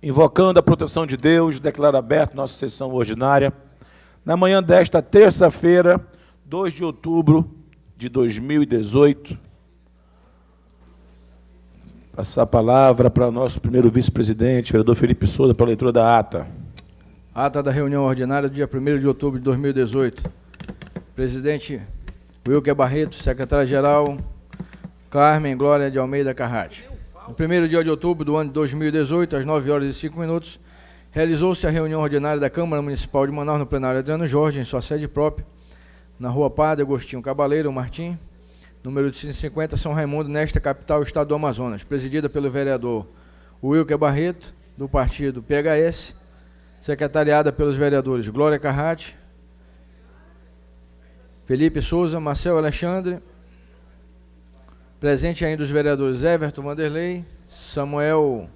Invocando a proteção de Deus, declaro aberta nossa sessão ordinária. Na manhã desta terça-feira, 2 de outubro de 2018, passar a palavra para o nosso primeiro vice-presidente, vereador Felipe Souza, para a leitura da ata. Ata da reunião ordinária do dia 1º de outubro de 2018. Presidente Wilker Barreto, secretária-geral Carmen Glória de Almeida Carrati. No primeiro dia de outubro do ano de 2018, às 9h05, realizou-se a reunião ordinária da Câmara Municipal de Manaus no plenário Adriano Jorge, em sua sede própria, na Rua Padre Agostinho Cabaleiro Martim, número de 150, São Raimundo, nesta capital, estado do Amazonas, presidida pelo vereador Wilker Barreto, do partido PHS, secretariada pelos vereadores Glória Carrati, Felipe Souza, Marcelo Alexandre, presente ainda os vereadores Everton Vanderlei, Samuel,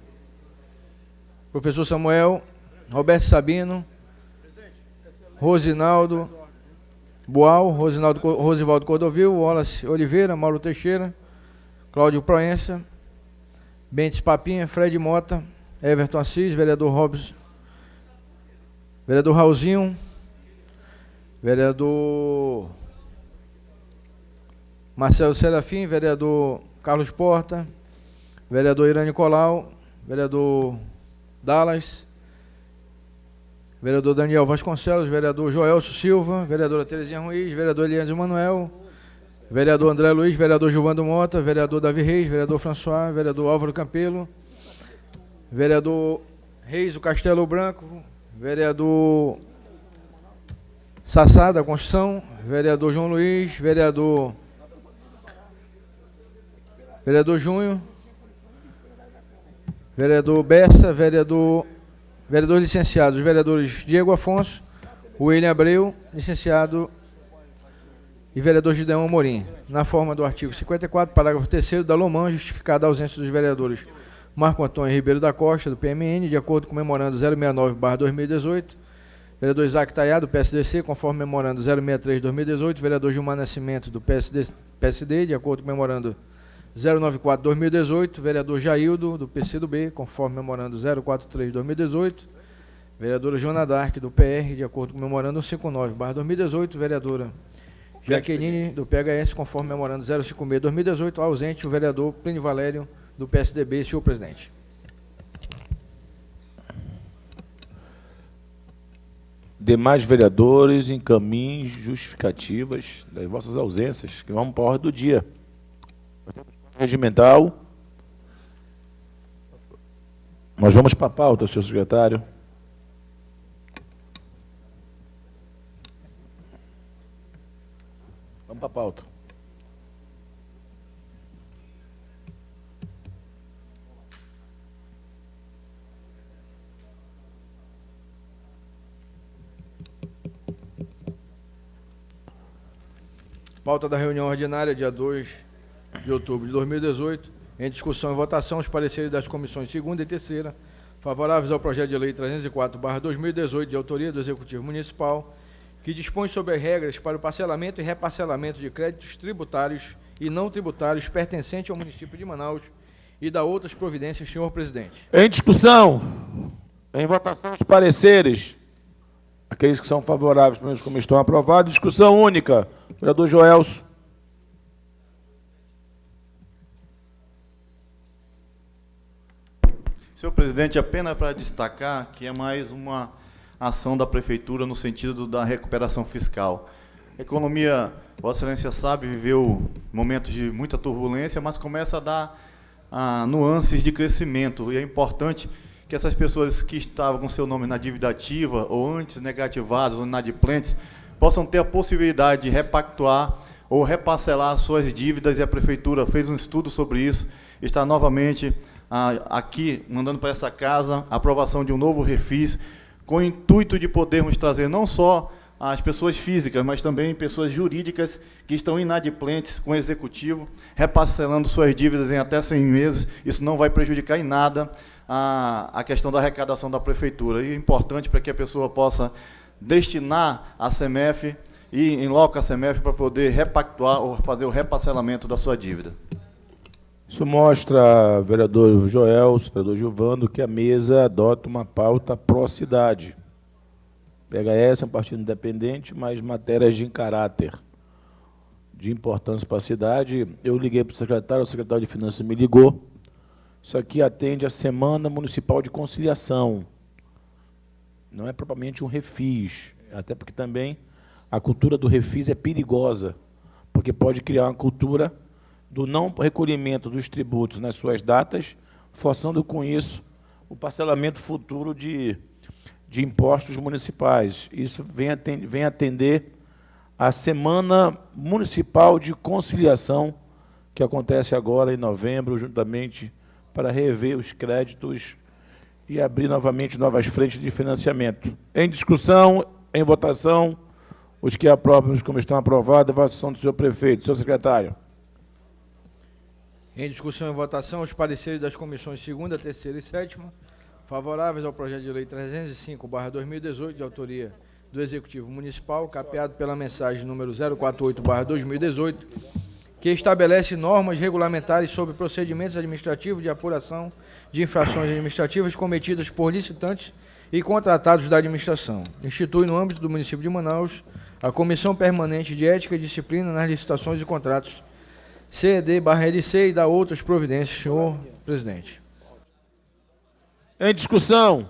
professor Samuel, Roberto Sabino, Rosinaldo Boal, Rosivaldo Cordovil, Wallace Oliveira, Mauro Teixeira, Cláudio Proença, Bentes Papinha, Fred Mota, Everton Assis, vereador Robson, vereador Raulzinho, vereador Marcelo Serafim, vereador Carlos Porta, vereador Irã Nicolau, vereador Dallas, vereador Daniel Vasconcelos, vereador Joelso Silva, vereadora Terezinha Ruiz, vereador Eliane Manuel, vereador André Luiz, vereador Gilvando Mota, vereador Davi Reis, vereador François, vereador Álvaro Campelo, vereador Reis do Castelo Branco, vereador Sassá da Construção, vereador João Luiz, vereador Júnior, vereador Bessa, vereador licenciado, os vereadores Diego Afonso, William Abreu, licenciado, e vereador Gideon Amorim, na forma do artigo 54, parágrafo 3º da LOMAN, justificada a ausência dos vereadores Marco Antônio Ribeiro da Costa, do PMN, de acordo com o memorando 069/2018, vereador Isaac Taiá, do PSDC, conforme memorando 063/2018, vereador Gilmar Nascimento, do PSD, de acordo com o memorando 094/2018, vereador Jaildo, do PCdoB, conforme memorando 043/2018, vereadora Joana Dark, do PR, de acordo com o memorando 59/2018, vereadora Jaqueline, do PHS, conforme memorando 056/2018, ausente o vereador Plínio Valério, do PSDB, senhor presidente. Demais vereadores, encaminhem justificativas das vossas ausências, que vamos para a ordem do dia. Regimental. Nós vamos para a pauta, senhor secretário. Vamos para a pauta. Pauta da reunião ordinária, dia 2 de outubro de 2018, em discussão e votação, os pareceres das comissões 2ª e 3ª, favoráveis ao projeto de lei 304/2018, de autoria do Executivo Municipal, que dispõe sobre as regras para o parcelamento e reparcelamento de créditos tributários e não tributários pertencentes ao município de Manaus e da outras providências, senhor presidente. Em discussão, em votação, os pareceres. Aqueles que são favoráveis, pelo menos como estão aprovados. Discussão única. Vereador Joelso. Senhor presidente, apenas para destacar que é mais uma ação da Prefeitura no sentido da recuperação fiscal. A economia, Vossa Excelência sabe, viveu momentos de muita turbulência, mas começa a dar nuances de crescimento. E é importante que essas pessoas que estavam com seu nome na dívida ativa ou antes negativados ou inadimplentes possam ter a possibilidade de repactuar ou reparcelar suas dívidas, e a Prefeitura fez um estudo sobre isso, está novamente aqui, mandando para essa casa, a aprovação de um novo refis, com o intuito de podermos trazer não só as pessoas físicas, mas também pessoas jurídicas que estão inadimplentes com o Executivo, reparcelando suas dívidas em até 100 meses. Isso não vai prejudicar em nada a questão da arrecadação da Prefeitura. E é importante para que a pessoa possa destinar a CEMEF e em loco a CEMEF para poder repactuar ou fazer o reparcelamento da sua dívida. Isso mostra, vereador Joel, vereador Gilvando, que a mesa adota uma pauta pró-cidade. PHS é um partido independente, mas matérias de caráter, de importância para a cidade. Eu liguei para o secretário de Finanças me ligou. Isso aqui atende à Semana Municipal de Conciliação. Não é propriamente um refis, até porque também a cultura do refis é perigosa, porque pode criar uma cultura do não recolhimento dos tributos nas suas datas, forçando com isso o parcelamento futuro de impostos municipais. Isso vem atender à Semana Municipal de Conciliação, que acontece agora em novembro, juntamente para rever os créditos e abrir novamente novas frentes de financiamento. Em discussão, em votação, os que aprovam, como estão aprovados, a votação do senhor prefeito. Senhor secretário. Em discussão e votação, os pareceres das comissões 2ª, 3ª e 7ª, favoráveis ao projeto de lei 305/2018, de autoria do Executivo Municipal, capeado pela mensagem número 048/2018, que estabelece normas regulamentares sobre procedimentos administrativos de apuração de infrações administrativas cometidas por licitantes e contratados da administração. Institui, no âmbito do município de Manaus, a Comissão Permanente de Ética e Disciplina nas Licitações e Contratos, CED/LC, e dá outras providências, senhor presidente. Em discussão,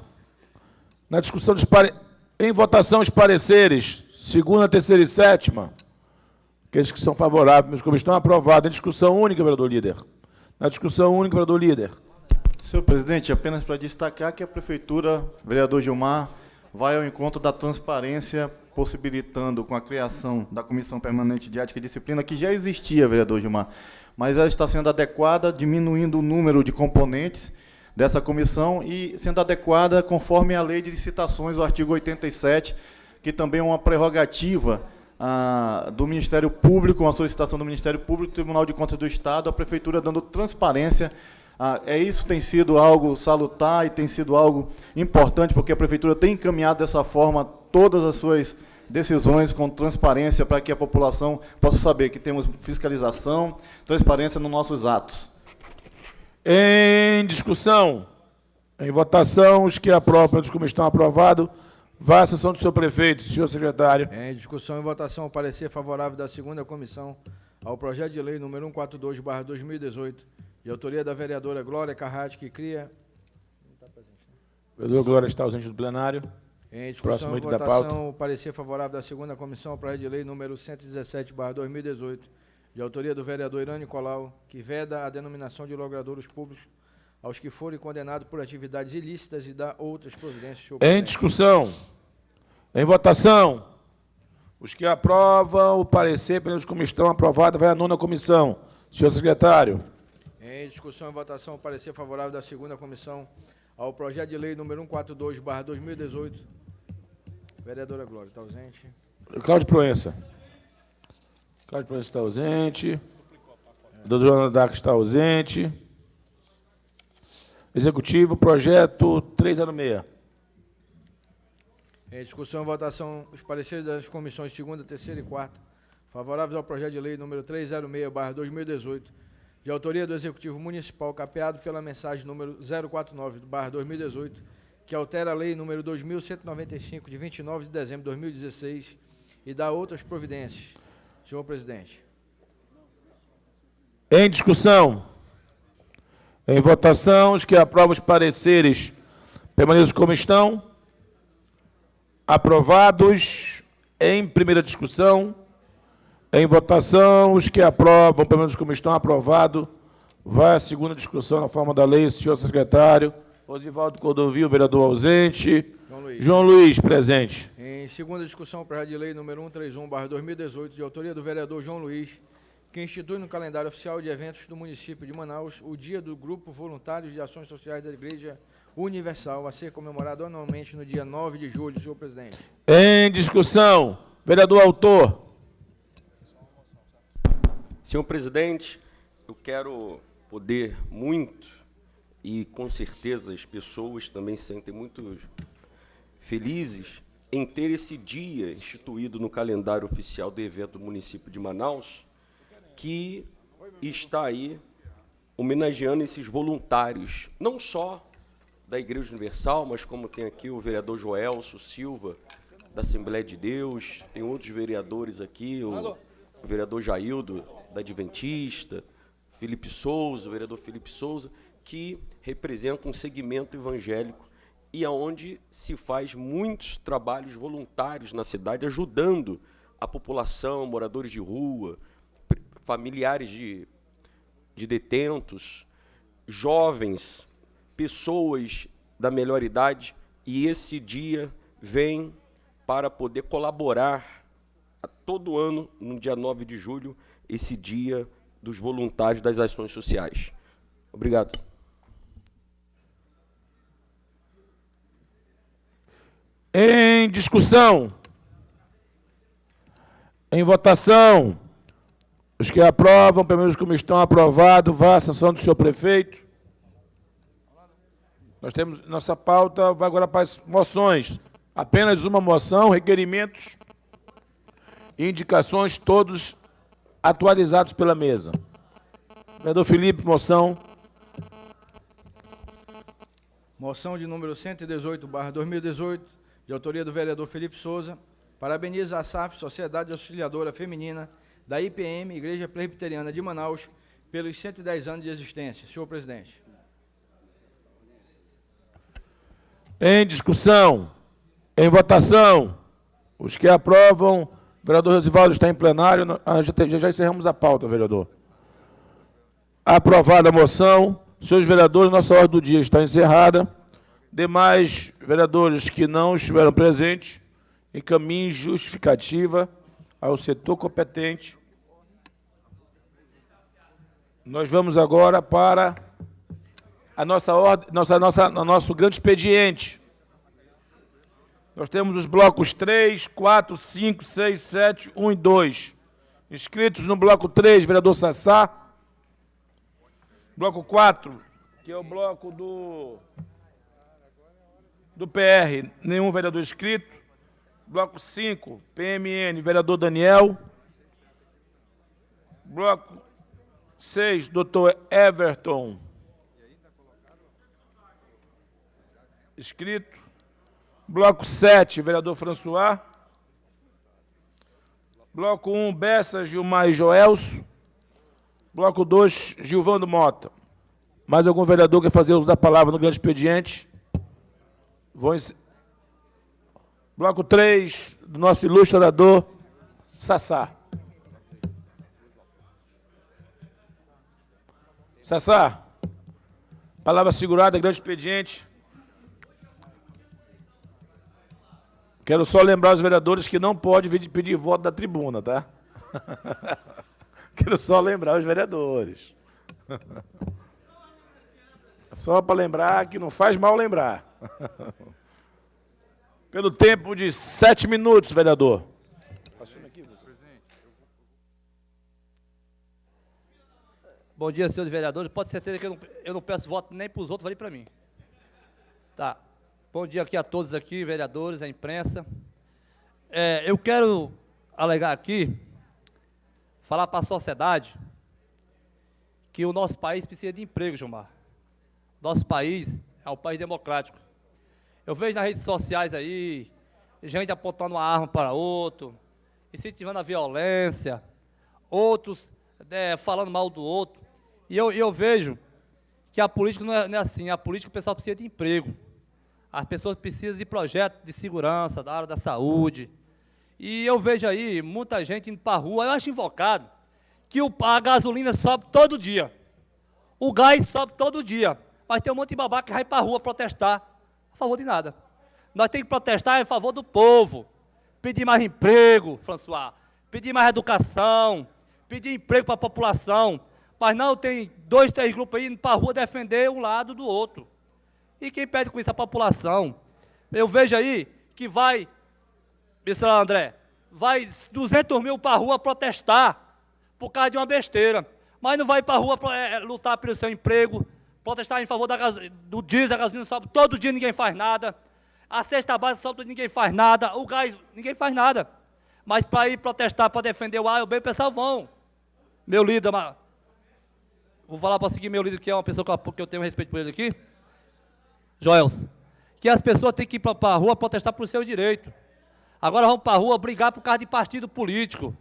em votação, os pareceres 2ª, 3ª e 7ª, aqueles que são favoráveis, como estão aprovados. Em discussão única, vereador líder. Na discussão única, vereador líder. Senhor presidente, apenas para destacar que a prefeitura, vereador Gilmar, vai ao encontro da transparência, possibilitando com a criação da Comissão Permanente de Ética e Disciplina, que já existia, vereador Gilmar, mas ela está sendo adequada, diminuindo o número de componentes dessa comissão e sendo adequada conforme a Lei de Licitações, o artigo 87, que também é uma prerrogativa do Ministério Público, uma solicitação do Ministério Público, Tribunal de Contas do Estado, a prefeitura dando transparência. Isso tem sido algo salutar e tem sido algo importante, porque a prefeitura tem encaminhado dessa forma todas as suas decisões com transparência para que a população possa saber que temos fiscalização, transparência nos nossos atos. Em discussão, em votação, os que aprovam, como estão aprovados, vá à sessão do senhor prefeito, senhor secretário. Em discussão e votação, o parecer favorável da 2ª comissão ao projeto de lei número 142/2018, de autoria da vereadora Glória Carrati, que cria... O vereador Glória está ausente do plenário. Em discussão Próximo e item da pauta. votação, o parecer favorável da 2ª comissão ao projeto de lei número 117/2018, de autoria do vereador Irã Nicolau, que veda a denominação de logradouros públicos aos que forem condenados por atividades ilícitas e dá outras providências. Senhor Em presidente. discussão, em votação, os que aprovam o parecer pelos como estão aprovados, vai à 9ª comissão. Senhor secretário. Em discussão e votação, o parecer favorável da 2ª comissão ao projeto de lei número 142/2018. Vereadora Glória, está ausente. Cláudio Proença. Cláudio Proença está ausente. Doutor Joana Dac está ausente. Executivo, projeto 306. Em discussão e votação, os pareceres das comissões 2ª, 3ª e 4ª, favoráveis ao projeto de lei número 306/2018, de autoria do Executivo Municipal, capeado pela mensagem número 049/2018, que altera a lei número 2195, de 29 de dezembro de 2016, e dá outras providências. Senhor presidente. Em discussão, em votação, os que aprovam os pareceres permaneçam como estão. Aprovados. Em primeira discussão, em votação, os que aprovam permaneçam como estão. Aprovado. Vai à 2ª discussão na forma da lei, senhor secretário. Osivaldo Cordovil, vereador ausente. João Luiz, presente. Em 2ª discussão, o projeto de lei número 131/2018, de autoria do vereador João Luiz, que institui no calendário oficial de eventos do município de Manaus o Dia do Grupo Voluntário de Ações Sociais da Igreja Universal, a ser comemorado anualmente no dia 9 de julho, senhor presidente. Em discussão, vereador autor. Senhor presidente, eu quero poder muito, e com certeza as pessoas também se sentem muito felizes em ter esse dia instituído no calendário oficial do evento do município de Manaus, que está aí homenageando esses voluntários, não só da Igreja Universal, mas como tem aqui o vereador Joelso Silva, da Assembleia de Deus, tem outros vereadores aqui, o vereador Jaildo, da Adventista, o vereador Felipe Souza, que representam um segmento evangélico e aonde se faz muitos trabalhos voluntários na cidade, ajudando a população, moradores de rua, familiares de detentos, jovens, pessoas da melhor idade, e esse dia vem para poder colaborar a todo ano, no dia 9 de julho, esse dia dos voluntários das ações sociais. Obrigado. Em discussão. Em votação. Os que aprovam, pelo menos como estão aprovados, vá à sanção do senhor prefeito. Nós temos nossa pauta, vai agora para as moções. Apenas uma moção, requerimentos e indicações, todos atualizados pela mesa. Vereador Felipe, moção. Moção de número 118/2018, de autoria do vereador Felipe Souza, parabeniza a SAF, Sociedade Auxiliadora Feminina, da IPM, Igreja Presbiteriana de Manaus, pelos 110 anos de existência. Senhor presidente. Em discussão, em votação, os que aprovam, o vereador Rosivaldo está em plenário, já encerramos a pauta, vereador. Aprovada a moção, senhores vereadores, nossa ordem do dia está encerrada. Demais vereadores que não estiveram presentes, encaminhem justificativa ao setor competente. Nós vamos agora para a nossa ordem, nosso grande expediente. Nós temos os blocos 3, 4, 5, 6, 7, 1 e 2. Inscritos no bloco 3, vereador Sassá. Bloco 4, que é o bloco do PR, nenhum vereador inscrito. Bloco 5, PMN, vereador Daniel. Bloco 6, doutor Everton. Inscrito. Bloco 7, vereador François. Bloco 1, Bessa, Gilmar e Joelso. Bloco 2, Gilvando Mota. Mais algum vereador quer fazer uso da palavra no grande expediente? Bloco 3, do nosso ilustrador, Sassá. Sassá, palavra segurada, grande expediente. Quero só lembrar os vereadores que não pode vir pedir voto da tribuna, tá? Quero só lembrar os vereadores. Só para lembrar que não faz mal lembrar. Pelo tempo de 7 minutos, vereador. Assume aqui, presidente. Bom dia, senhores vereadores. Pode ter certeza que eu não peço voto nem para os outros, vale para mim. Tá. Bom dia aqui a todos aqui, vereadores, a imprensa. Eu quero alegar aqui, falar para a sociedade que o nosso país precisa de emprego, Gilmar. Nosso país é um país democrático. Eu vejo nas redes sociais aí, gente apontando uma arma para outro, incentivando a violência, outros falando mal do outro. E eu vejo que a política não é assim, a política o pessoal precisa de emprego. As pessoas precisam de projetos de segurança, da área da saúde. E eu vejo aí muita gente indo para a rua. Eu acho invocado que a gasolina sobe todo dia. O gás sobe todo dia. Mas tem um monte de babaca que vai para a rua protestar a favor de nada. Nós temos que protestar em favor do povo. Pedir mais emprego, François. Pedir mais educação. Pedir emprego para a população. Mas não tem 2, 3 grupos aí indo para a rua defender um lado do outro. E quem pede com isso? A população. Eu vejo aí que vai, Mr. André, vai 200 mil para a rua protestar por causa de uma besteira. Mas não vai para a rua lutar pelo seu emprego, protestar em favor do diesel, a gasolina sobe todo dia, ninguém faz nada. A cesta básica sobe todo dia, ninguém faz nada. O gás, ninguém faz nada. Mas para ir protestar, para defender o A e o B, o pessoal vão. Meu líder, vou falar para seguir meu líder, que é uma pessoa que eu tenho respeito por ele aqui, Joels, que as pessoas têm que ir para a rua protestar por seu direito. Agora vamos para a rua brigar por causa de partido político.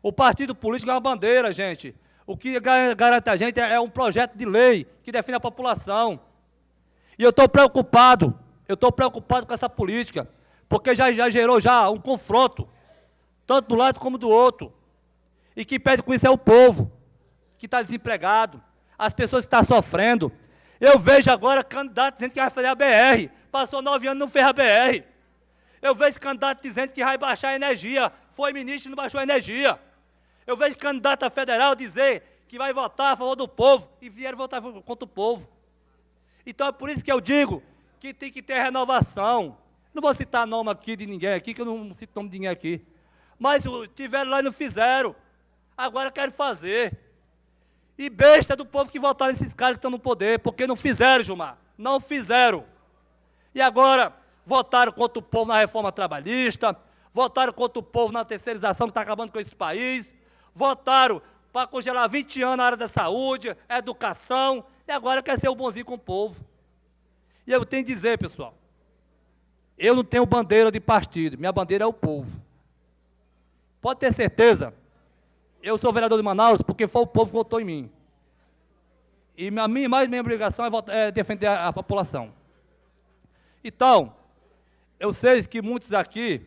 O partido político é uma bandeira, gente. O que garante a gente é um projeto de lei que define a população. E eu estou preocupado com essa política, porque já gerou já um confronto, tanto do lado como do outro. E quem perde com isso é o povo, que está desempregado, as pessoas que estão sofrendo. Eu vejo agora candidato dizendo que vai fazer a BR, passou 9 anos e não fez a BR. Eu vejo candidato dizendo que vai baixar a energia, foi ministro e não baixou a energia. Eu vejo candidato a federal dizer que vai votar a favor do povo e vieram votar contra o povo. Então é por isso que eu digo que tem que ter renovação. Não vou citar nome aqui de ninguém aqui, que eu não cito nome de ninguém aqui. Mas tiveram lá e não fizeram. Agora querem fazer. E besta do povo que votaram nesses caras que estão no poder, porque não fizeram, Gilmar. Não fizeram. E agora votaram contra o povo na reforma trabalhista, votaram contra o povo na terceirização que está acabando com esse país, votaram para congelar 20 anos na área da saúde, educação, e agora quer ser o bonzinho com o povo. E eu tenho que dizer, pessoal, eu não tenho bandeira de partido, minha bandeira é o povo. Pode ter certeza, eu sou vereador de Manaus porque foi o povo que votou em mim. E minha obrigação é defender a população. Então, eu sei que muitos aqui,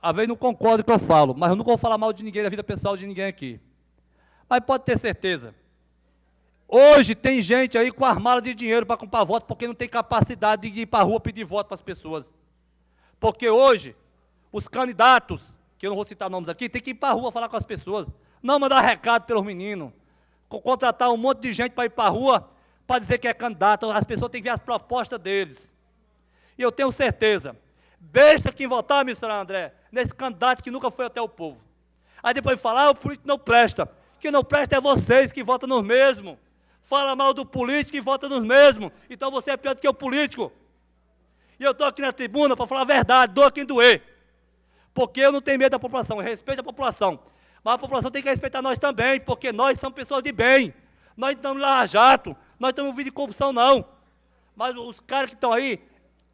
às vezes não concordam com o que eu falo, mas eu nunca vou falar mal de ninguém, da vida pessoal de ninguém aqui. Mas pode ter certeza, hoje tem gente aí com armada de dinheiro para comprar voto, porque não tem capacidade de ir para a rua pedir voto para as pessoas. Porque hoje, os candidatos, que eu não vou citar nomes aqui, tem que ir para a rua falar com as pessoas, não mandar recado pelos meninos, contratar um monte de gente para ir para a rua, para dizer que é candidato, as pessoas têm que ver as propostas deles. E eu tenho certeza, besta quem votar, ministro André, nesse candidato que nunca foi até o povo. Aí depois falar, o político não presta. Quem não presta é vocês que votam nos mesmos. Fala mal do político e vota nos mesmos. Então você é pior do que o político. E eu estou aqui na tribuna para falar a verdade, doa quem doer. Porque eu não tenho medo da população, eu respeito a população. Mas a população tem que respeitar nós também, porque nós somos pessoas de bem. Nós não estamos lá jato, nós estamos envolvidos em corrupção, não. Mas os caras que estão aí,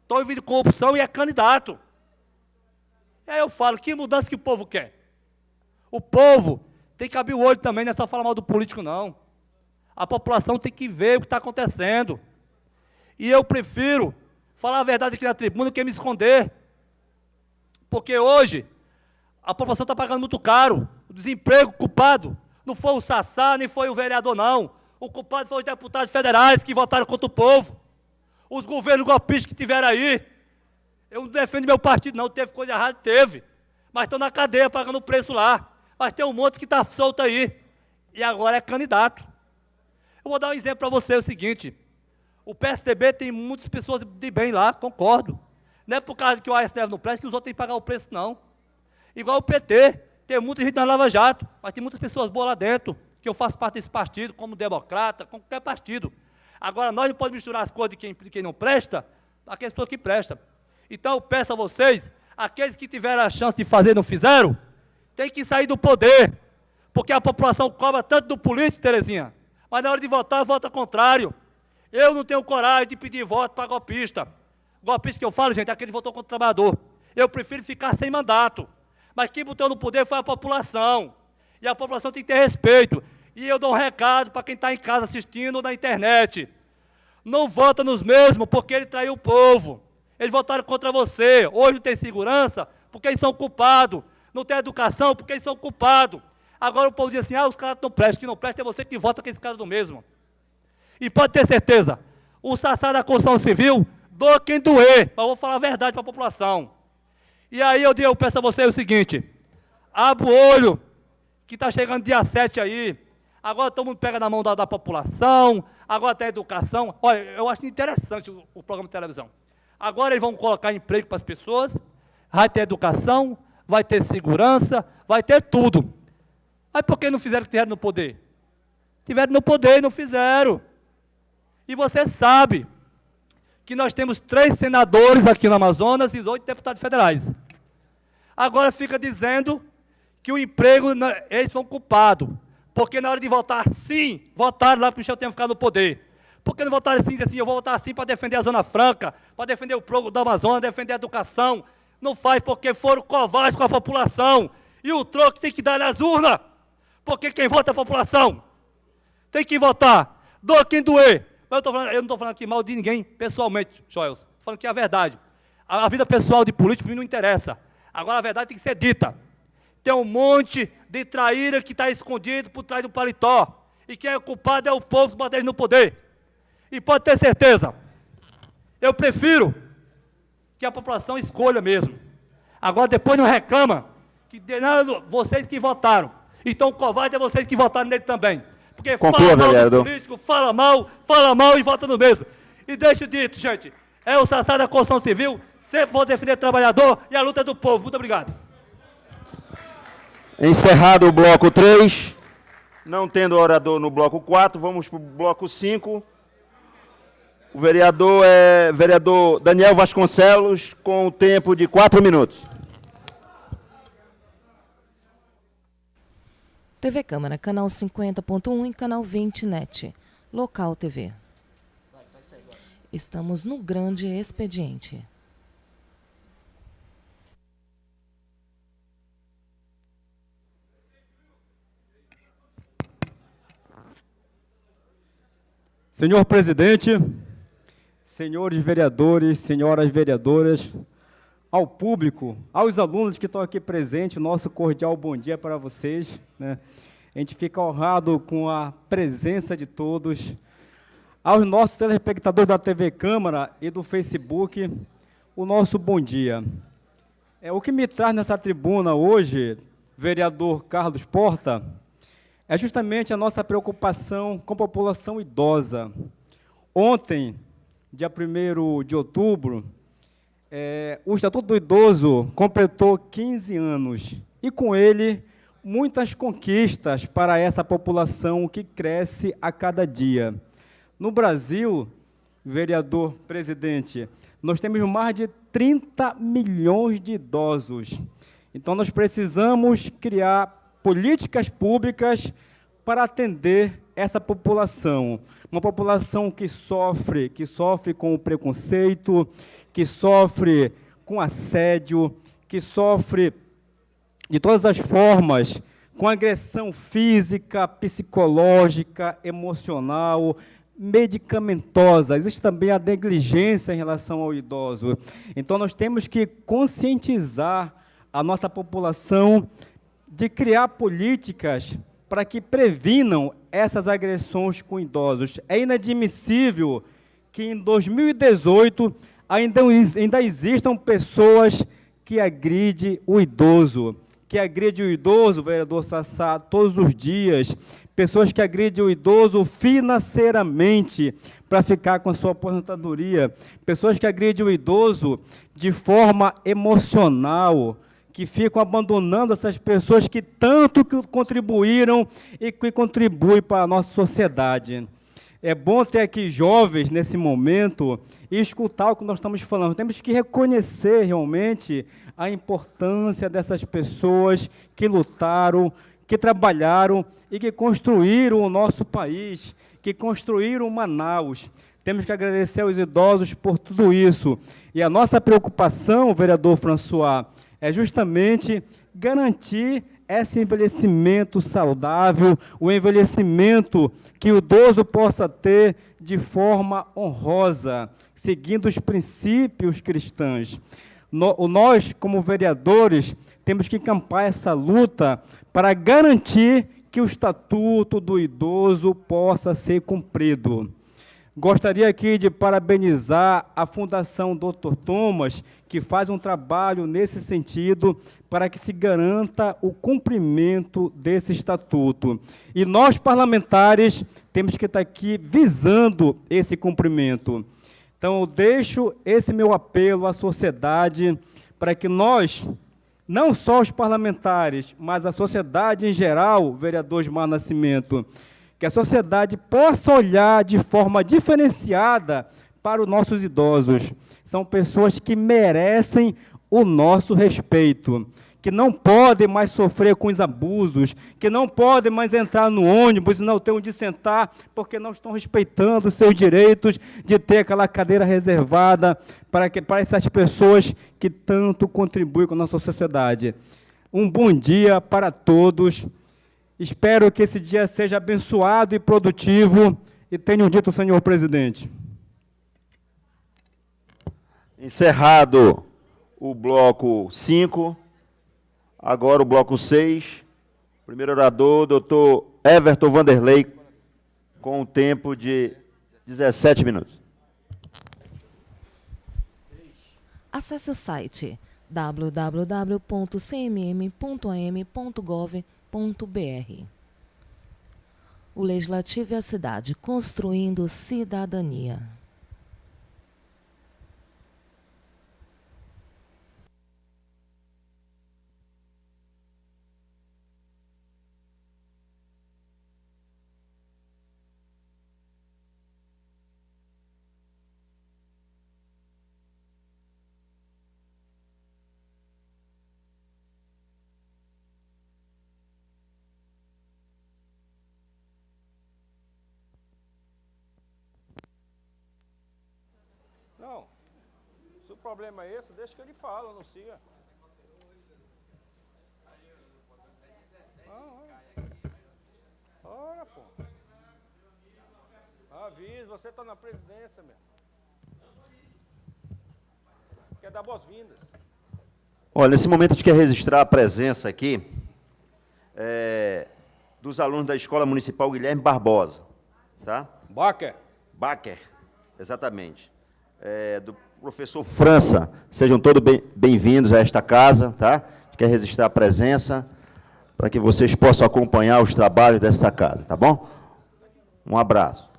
estão envolvidos em corrupção e é candidato. E aí eu falo, que mudança que o povo quer? O povo tem que abrir o olho também, não é só falar mal do político, não. A população tem que ver o que está acontecendo. E eu prefiro falar a verdade aqui na tribuna do que me esconder. Porque hoje, a população está pagando muito caro. O desemprego, culpado, não foi o Sassá, nem foi o vereador, não. O culpado foi os deputados federais que votaram contra o povo. Os governos golpistas que tiveram aí. Eu não defendo meu partido, não. Teve coisa errada, teve. Mas estão na cadeia pagando o preço lá. Mas tem um monte que está solto aí. E agora é candidato. Eu vou dar um exemplo para você, o seguinte. O PSDB tem muitas pessoas de bem lá, concordo. Não é por causa que o ASTF não presta que os outros têm que pagar o preço, não. Igual o PT. Tem muita gente na Lava Jato, mas tem muitas pessoas boas lá dentro, que eu faço parte desse partido, como democrata, como qualquer partido. Agora, nós não podemos misturar as coisas de quem não presta, aquelas pessoas que prestam. Então, eu peço a vocês, aqueles que tiveram a chance de fazer e não fizeram, tem que sair do poder, porque a população cobra tanto do político, Terezinha, mas na hora de votar, vota contrário. Eu não tenho coragem de pedir voto para golpista. Golpista que eu falo, gente, é aquele que votou contra o trabalhador. Eu prefiro ficar sem mandato. Mas quem botou no poder foi a população. E a população tem que ter respeito. E eu dou um recado para quem está em casa assistindo ou na internet. Não vota nos mesmos porque ele traiu o povo. Eles votaram contra você. Hoje não tem segurança porque eles são culpados. Não tem educação porque eles são culpados. Agora o povo diz assim, os caras não prestam. Que não presta é você que vota com esse cara do mesmo. E pode ter certeza, o Sassá da Construção Civil, doa quem doer. Mas eu vou falar a verdade para a população. E aí eu peço a vocês o seguinte, abra o olho, que está chegando dia 7 aí, agora todo mundo pega na mão da população, agora tem educação. Olha, eu acho interessante o programa de televisão. Agora eles vão colocar emprego para as pessoas, vai ter educação, vai ter segurança, vai ter tudo. Mas por que não fizeram o que tiveram no poder? Tiveram no poder e não fizeram. E você sabe que nós temos 3 senadores aqui no Amazonas e 8 deputados federais. Agora fica dizendo que o emprego, eles são culpados. Porque na hora de votar sim, votaram lá para o Michel Temer ficar no poder. Por que não votaram assim, eu vou votar assim para defender a Zona Franca, para defender o Programa da Amazônia, defender a educação? Não faz porque foram covardes com a população. E o troco tem que dar nas urnas. Porque quem vota é a população. Tem que votar. Doa quem doer. Mas eu não estou falando aqui mal de ninguém pessoalmente, Joelson. Estou falando que é a verdade. A vida pessoal de político me não interessa. Agora a verdade tem que ser dita. Tem um monte de traíra que está escondido por trás do paletó. E quem é culpado é o povo que bota eles no poder. E pode ter certeza, eu prefiro que a população escolha mesmo. Agora depois não reclama que não, vocês que votaram. Então o covarde é vocês que votaram nele também. Porque Conclua, fala mal vereador. do político, fala mal e vota no mesmo. E deixa dito, gente, é o Sassá da Constituição Civil, sempre vou defender o trabalhador e a luta é do povo. Muito obrigado. Encerrado o bloco 3, não tendo orador no bloco 4, vamos para o bloco 5. O vereador é vereador Daniel Vasconcelos, com o tempo de 4 minutos. TV Câmara, canal 50.1 e canal 20 NET. Local TV. Estamos no grande expediente. Senhor presidente, senhores vereadores, senhoras vereadoras, ao público, aos alunos que estão aqui presentes, o nosso cordial bom dia para vocês, né? A gente fica honrado com a presença de todos. Aos nossos telespectadores da TV Câmara e do Facebook, o nosso bom dia. O que me traz nessa tribuna hoje, vereador Carlos Porta, é justamente a nossa preocupação com a população idosa. Ontem, dia 1º de outubro, o Estatuto do Idoso completou 15 anos e, com ele, muitas conquistas para essa população que cresce a cada dia. No Brasil, vereador presidente, nós temos mais de 30 milhões de idosos. Então, nós precisamos criar políticas públicas para atender essa população. Uma população que sofre com o preconceito, que sofre com assédio, que sofre de todas as formas, com agressão física, psicológica, emocional, medicamentosa. Existe também a negligência em relação ao idoso. Então, nós temos que conscientizar a nossa população de criar políticas para que previnam essas agressões com idosos. É inadmissível que em 2018 ainda existam pessoas que agridem o idoso, vereador Sassá, todos os dias, pessoas que agridem o idoso financeiramente para ficar com a sua aposentadoria, pessoas que agridem o idoso de forma emocional, que ficam abandonando essas pessoas que tanto contribuíram e que contribuem para a nossa sociedade. É bom ter aqui jovens nesse momento e escutar o que nós estamos falando. Temos que reconhecer realmente a importância dessas pessoas que lutaram, que trabalharam e que construíram o nosso país, que construíram Manaus. Temos que agradecer aos idosos por tudo isso. E a nossa preocupação, vereador François, é justamente garantir esse envelhecimento saudável, o envelhecimento que o idoso possa ter de forma honrosa, seguindo os princípios cristãos. Nós, como vereadores, temos que encampar essa luta para garantir que o Estatuto do Idoso possa ser cumprido. Gostaria aqui de parabenizar a Fundação Dr. Thomas, que faz um trabalho nesse sentido para que se garanta o cumprimento desse estatuto. E nós, parlamentares, temos que estar aqui visando esse cumprimento. Então, eu deixo esse meu apelo à sociedade para que nós, não só os parlamentares, mas a sociedade em geral, vereador Osmar Nascimento, que a sociedade possa olhar de forma diferenciada para os nossos idosos. São pessoas que merecem o nosso respeito, que não podem mais sofrer com os abusos, que não podem mais entrar no ônibus e não ter onde sentar, porque não estão respeitando os seus direitos de ter aquela cadeira reservada para essas pessoas que tanto contribuem com a nossa sociedade. Um bom dia para todos. Espero que esse dia seja abençoado e produtivo, e tenho dito, senhor presidente. Encerrado o bloco 5, agora o bloco 6. Primeiro orador, doutor Everton Vanderlei, com um tempo de 17 minutos. Acesse o site www.cmm.am.gov.br. O Legislativo e a Cidade, construindo cidadania. Não, se o problema é esse, deixa que ele fala, não siga. Ora, pô. Avisa, você está na presidência, meu. Quer dar boas-vindas. Olha, nesse momento a gente quer registrar a presença aqui dos alunos da Escola Municipal Guilherme Barbosa, tá? Baker, exatamente. Do professor França. Sejam todos bem-vindos a esta casa, tá? A gente quer registrar a presença para que vocês possam acompanhar os trabalhos desta casa, tá bom? Um abraço.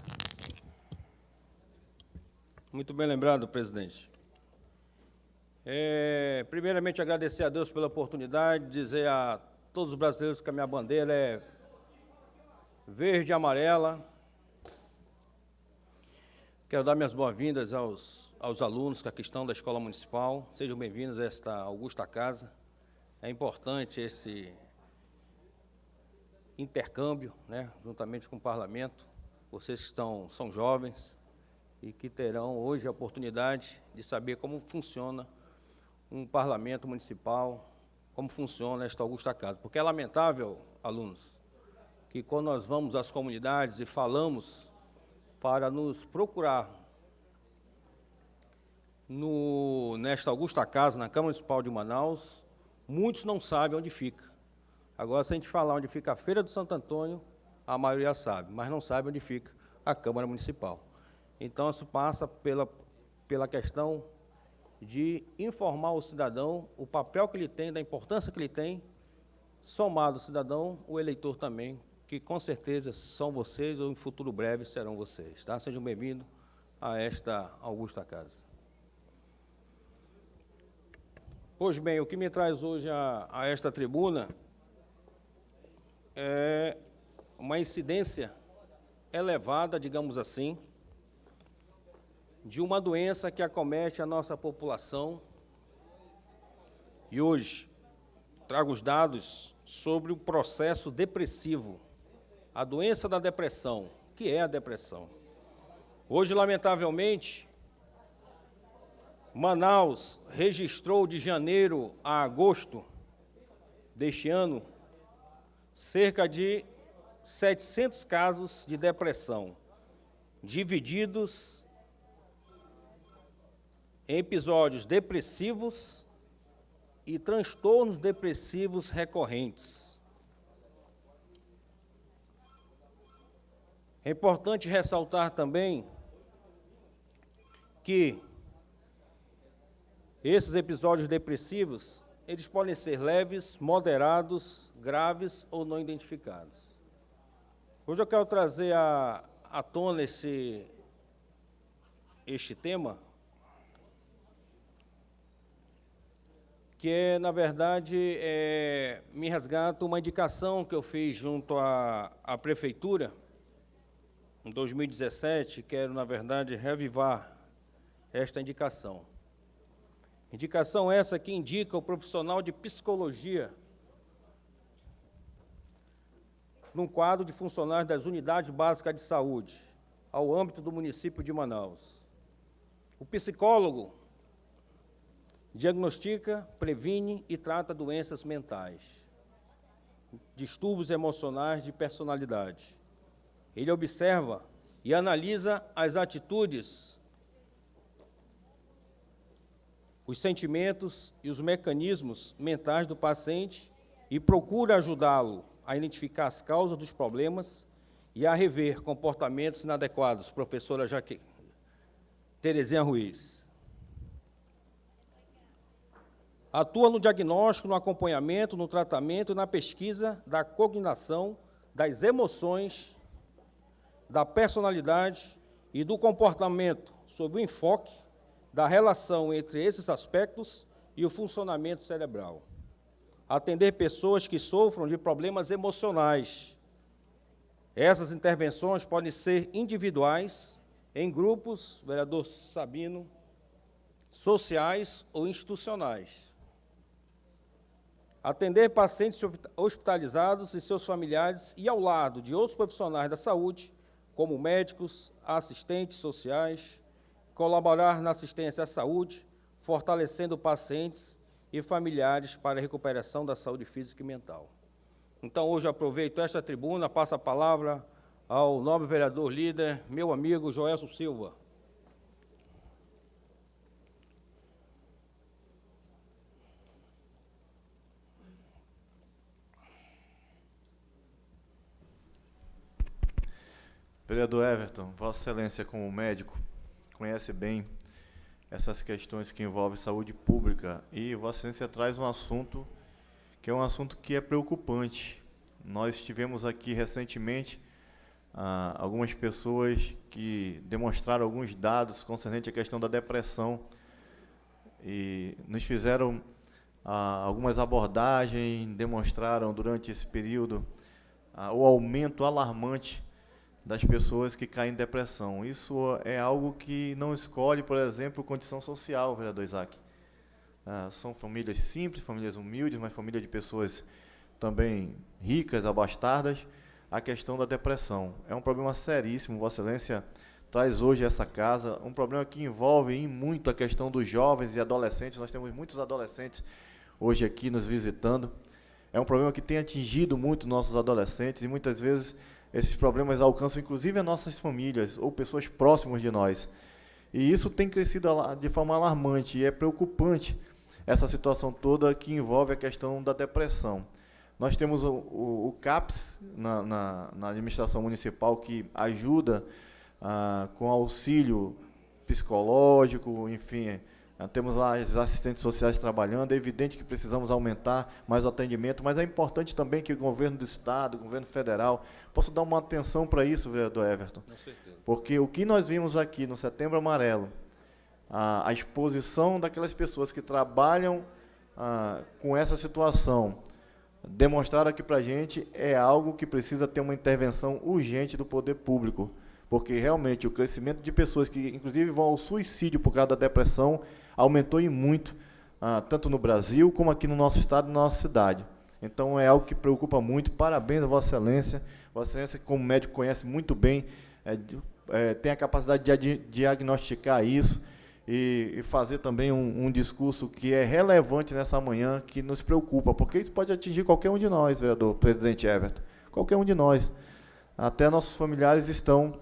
Muito bem lembrado, presidente. Primeiramente, agradecer a Deus pela oportunidade de dizer a todos os brasileiros que a minha bandeira é verde e amarela. Quero dar minhas boas-vindas aos alunos que aqui estão da Escola Municipal. Sejam bem-vindos a esta augusta casa. É importante esse intercâmbio, né, juntamente com o Parlamento. Vocês que são jovens e que terão hoje a oportunidade de saber como funciona um Parlamento Municipal, como funciona esta augusta casa. Porque é lamentável, alunos, que quando nós vamos às comunidades e falamos para nos procurar nesta augusta casa, na Câmara Municipal de Manaus, muitos não sabem onde fica. Agora, se a gente falar onde fica a Feira do Santo Antônio, a maioria sabe, mas não sabe onde fica a Câmara Municipal. Então, isso passa pela questão de informar o cidadão o papel que ele tem, da importância que ele tem, somado ao cidadão, o eleitor também, que com certeza são vocês, ou em futuro breve serão vocês. Tá? Sejam bem-vindos a esta augusta casa. Pois bem, o que me traz hoje a esta tribuna é uma incidência elevada, digamos assim, de uma doença que acomete a nossa população. E hoje trago os dados sobre o processo depressivo, a doença da depressão. O que é a depressão? Hoje, lamentavelmente, Manaus registrou de janeiro a agosto deste ano cerca de 700 casos de depressão, divididos em episódios depressivos e transtornos depressivos recorrentes. É importante ressaltar também que esses episódios depressivos, eles podem ser leves, moderados, graves ou não identificados. Hoje eu quero trazer à tona este tema, que na verdade, me resgata uma indicação que eu fiz junto à Prefeitura, em 2017, quero, na verdade, reavivar esta indicação. Indicação essa que indica o profissional de psicologia num quadro de funcionários das unidades básicas de saúde, ao âmbito do município de Manaus. O psicólogo diagnostica, previne e trata doenças mentais, distúrbios emocionais de personalidade. Ele observa e analisa as atitudes, os sentimentos e os mecanismos mentais do paciente e procura ajudá-lo a identificar as causas dos problemas e a rever comportamentos inadequados. Professora Terezinha Ruiz. Atua no diagnóstico, no acompanhamento, no tratamento e na pesquisa da cognição, das emoções, da personalidade e do comportamento, sob o enfoque da relação entre esses aspectos e o funcionamento cerebral. Atender pessoas que sofram de problemas emocionais. Essas intervenções podem ser individuais, em grupos, vereador Sabino, sociais ou institucionais. Atender pacientes hospitalizados e seus familiares e ao lado de outros profissionais da saúde, como médicos, assistentes sociais, colaborar na assistência à saúde, fortalecendo pacientes e familiares para a recuperação da saúde física e mental. Então, hoje aproveito esta tribuna, passo a palavra ao nobre vereador líder, meu amigo Joelson Silva. Vereador Everton, Vossa Excelência, como médico, conhece bem essas questões que envolvem saúde pública e Vossa Excelência traz um assunto que é um assunto que é preocupante. Nós tivemos aqui recentemente algumas pessoas que demonstraram alguns dados concernentes à questão da depressão e nos fizeram algumas abordagens, demonstraram durante esse período o aumento alarmante das pessoas que caem em depressão. Isso é algo que não escolhe, por exemplo, condição social, vereador Isaac. São famílias simples, famílias humildes, mas famílias de pessoas também ricas, abastadas. A questão da depressão é um problema seríssimo. Vossa Excelência traz hoje essa casa, um problema que envolve muito a questão dos jovens e adolescentes. Nós temos muitos adolescentes hoje aqui nos visitando. É um problema que tem atingido muito nossos adolescentes e muitas vezes esses problemas alcançam inclusive as nossas famílias ou pessoas próximas de nós. E isso tem crescido de forma alarmante e é preocupante essa situação toda que envolve a questão da depressão. Nós temos o CAPS na administração municipal que ajuda com auxílio psicológico, enfim, temos lá as assistentes sociais trabalhando. É evidente que precisamos aumentar mais o atendimento, mas é importante também que o governo do Estado, o governo federal, possa dar uma atenção para isso, vereador Everton. Com certeza. Porque o que nós vimos aqui no Setembro Amarelo, a exposição daquelas pessoas que trabalham com essa situação, demonstraram aqui para a gente, é algo que precisa ter uma intervenção urgente do poder público, porque realmente o crescimento de pessoas que, inclusive, vão ao suicídio por causa da depressão, aumentou em muito, tanto no Brasil como aqui no nosso estado e na nossa cidade. Então, é algo que preocupa muito. Parabéns a Vossa Excelência. Vossa Excelência, como médico, conhece muito bem, tem a capacidade de diagnosticar isso e fazer também um discurso que é relevante nessa manhã, que nos preocupa, porque isso pode atingir qualquer um de nós, vereador presidente Everton, qualquer um de nós. Até nossos familiares estão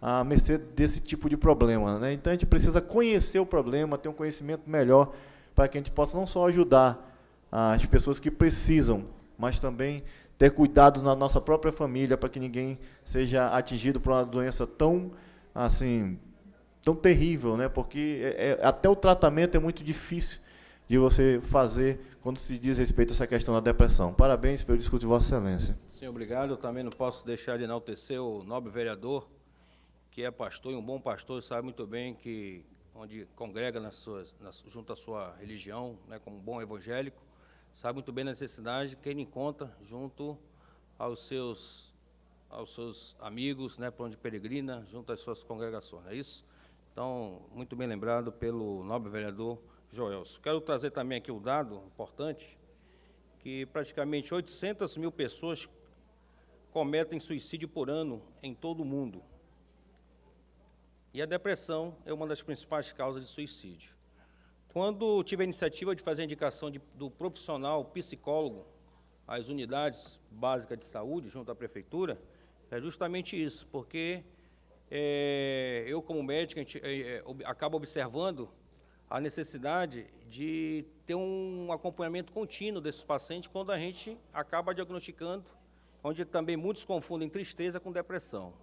à mercê desse tipo de problema, né? Então, a gente precisa conhecer o problema, ter um conhecimento melhor, para que a gente possa não só ajudar as pessoas que precisam, mas também ter cuidados na nossa própria família, para que ninguém seja atingido por uma doença tão, assim, tão terrível, né? Porque até o tratamento é muito difícil de você fazer quando se diz respeito a essa questão da depressão. Parabéns pelo discurso de Vossa Excelência. Sim, obrigado. Eu também não posso deixar de enaltecer o nobre vereador, que é pastor e um bom pastor, sabe muito bem que onde congrega junto à sua religião, né, como um bom evangélico, sabe muito bem a necessidade que ele encontra junto aos seus amigos, né, para onde peregrina, junto às suas congregações, é isso? Então, muito bem lembrado pelo nobre vereador Joelson. Quero trazer também aqui o dado importante, que praticamente 800 mil pessoas cometem suicídio por ano em todo o mundo. E a depressão é uma das principais causas de suicídio. Quando tive a iniciativa de fazer a indicação do profissional psicólogo às unidades básicas de saúde, junto à prefeitura, é justamente isso, porque eu, como médico, acabo observando a necessidade de ter um acompanhamento contínuo desses pacientes quando a gente acaba diagnosticando, onde também muitos confundem tristeza com depressão,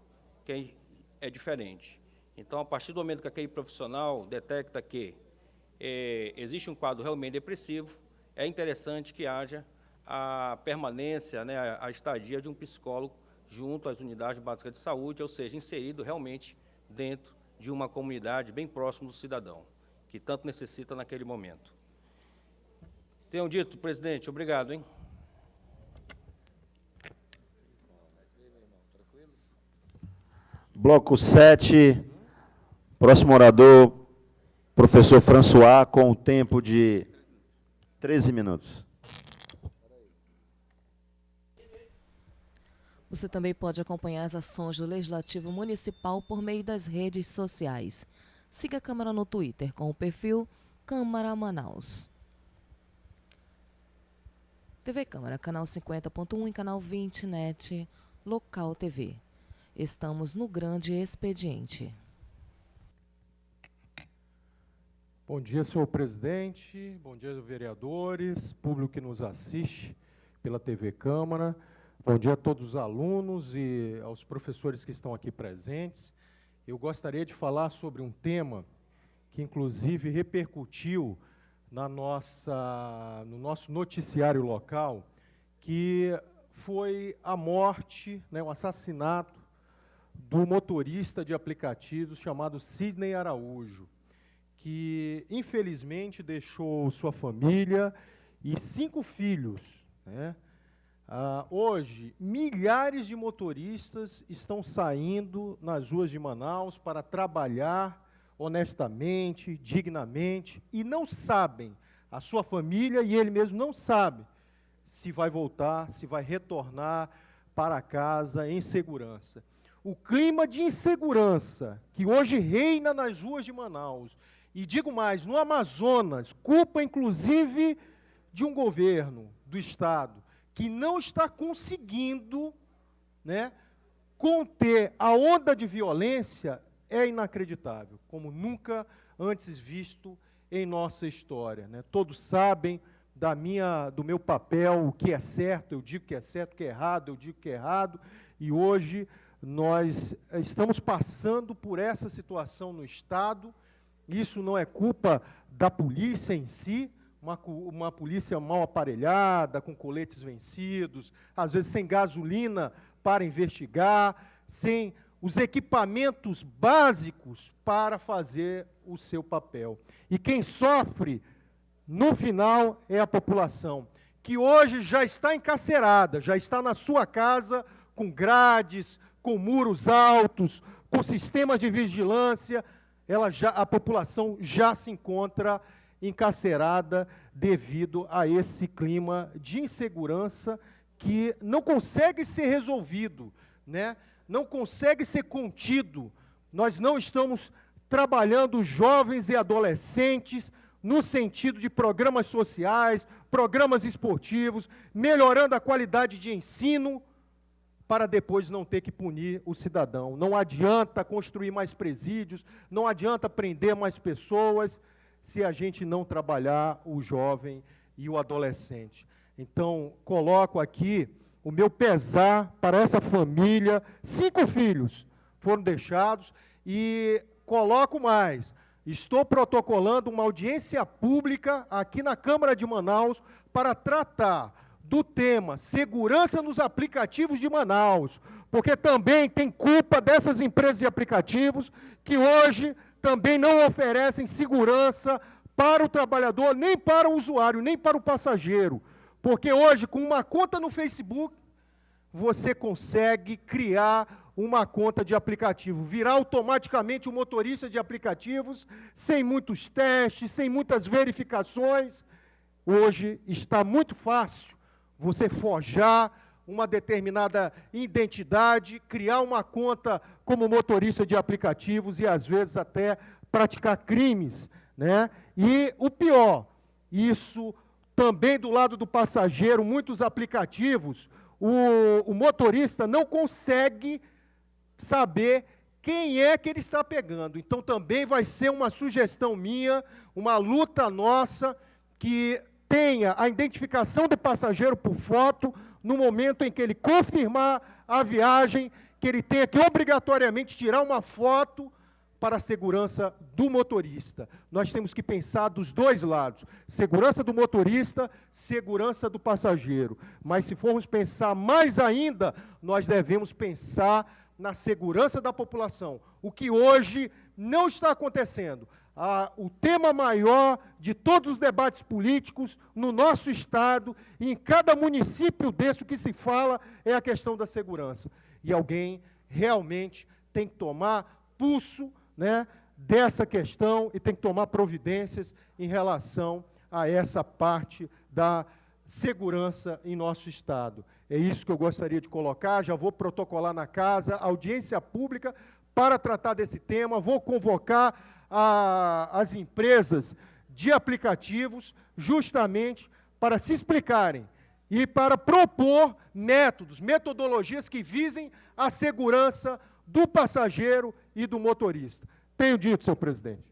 que é diferente. Então, a partir do momento que aquele profissional detecta que existe um quadro realmente depressivo, é interessante que haja a permanência, né, a estadia de um psicólogo junto às unidades básicas de saúde, ou seja, inserido realmente dentro de uma comunidade bem próximo do cidadão, que tanto necessita naquele momento. Tenham dito, presidente, obrigado, hein? Bloco 7, próximo orador, professor François, com o tempo de 13 minutos. Você também pode acompanhar as ações do Legislativo Municipal por meio das redes sociais. Siga a Câmara no Twitter com o perfil Câmara Manaus. TV Câmara, canal 50.1 e canal 20 NET, Local TV. Estamos no grande expediente. Bom dia, senhor presidente, bom dia, vereadores, público que nos assiste pela TV Câmara, bom dia a todos os alunos e aos professores que estão aqui presentes. Eu gostaria de falar sobre um tema que, inclusive, repercutiu no nosso noticiário local, que foi a morte, né, o assassinato do motorista de aplicativos chamado Sidney Araújo, que, infelizmente, deixou sua família e 5 filhos, né? Hoje, milhares de motoristas estão saindo nas ruas de Manaus para trabalhar honestamente, dignamente, e não sabem, a sua família e ele mesmo não sabe se vai voltar, se vai retornar para casa em segurança. O clima de insegurança que hoje reina nas ruas de Manaus, e digo mais, no Amazonas, culpa inclusive de um governo do Estado, que não está conseguindo, né, conter a onda de violência, é inacreditável, como nunca antes visto em nossa história, né? Todos sabem do meu papel, o que é certo, eu digo que é certo, o que é errado, eu digo que é errado, e hoje nós estamos passando por essa situação no Estado. Isso não é culpa da polícia em si, uma polícia mal aparelhada, com coletes vencidos, às vezes sem gasolina para investigar, sem os equipamentos básicos para fazer o seu papel. E quem sofre, no final, é a população, que hoje já está encarcerada, já está na sua casa, com grades, com muros altos, com sistemas de vigilância. A população já se encontra encarcerada devido a esse clima de insegurança que não consegue ser resolvido, né? Não consegue ser contido. Nós não estamos trabalhando jovens e adolescentes no sentido de programas sociais, programas esportivos, melhorando a qualidade de ensino, para depois não ter que punir o cidadão. Não adianta construir mais presídios, não adianta prender mais pessoas, se a gente não trabalhar o jovem e o adolescente. Então, coloco aqui o meu pesar para essa família. 5 filhos foram deixados e coloco mais. Estou protocolando uma audiência pública aqui na Câmara de Manaus para tratar do tema segurança nos aplicativos de Manaus, porque também tem culpa dessas empresas de aplicativos que hoje também não oferecem segurança para o trabalhador, nem para o usuário, nem para o passageiro. Porque hoje, com uma conta no Facebook, você consegue criar uma conta de aplicativo, virar automaticamente um motorista de aplicativos, sem muitos testes, sem muitas verificações. Hoje está muito fácil você forjar uma determinada identidade, criar uma conta como motorista de aplicativos e, às vezes, até praticar crimes, né? E o pior, isso também do lado do passageiro, muitos aplicativos, o motorista não consegue saber quem é que ele está pegando. Então, também vai ser uma sugestão minha, uma luta nossa, que tenha a identificação do passageiro por foto, no momento em que ele confirmar a viagem, que ele tenha que obrigatoriamente tirar uma foto para a segurança do motorista. Nós temos que pensar dos dois lados, segurança do motorista, segurança do passageiro. Mas se formos pensar mais ainda, nós devemos pensar na segurança da população, o que hoje não está acontecendo. O tema maior de todos os debates políticos no nosso Estado, e em cada município desse, o que se fala é a questão da segurança. E alguém realmente tem que tomar pulso, né, dessa questão e tem que tomar providências em relação a essa parte da segurança em nosso Estado. É isso que eu gostaria de colocar, já vou protocolar na casa, audiência pública para tratar desse tema, vou convocar as empresas de aplicativos justamente para se explicarem e para propor métodos, metodologias que visem a segurança do passageiro e do motorista. Tenho dito, senhor presidente.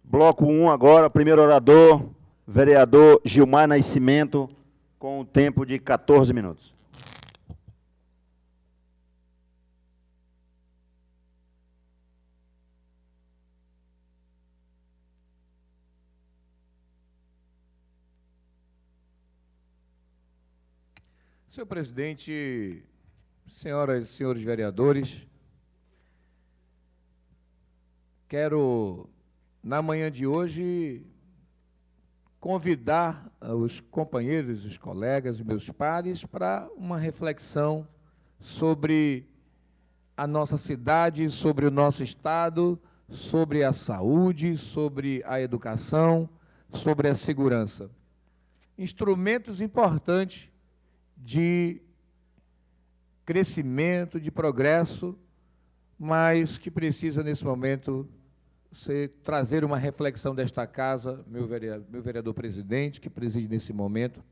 Bloco 1 agora, primeiro orador, vereador Gilmar Nascimento, com um tempo de 14 minutos. Senhor presidente, senhoras e senhores vereadores, quero, na manhã de hoje, convidar os companheiros, os colegas, meus pares, para uma reflexão sobre a nossa cidade, sobre o nosso Estado, sobre a saúde, sobre a educação, sobre a segurança. Instrumentos importantes de crescimento, de progresso, mas que precisa, nesse momento, trazer uma reflexão desta casa, meu vereador presidente, que preside nesse momento.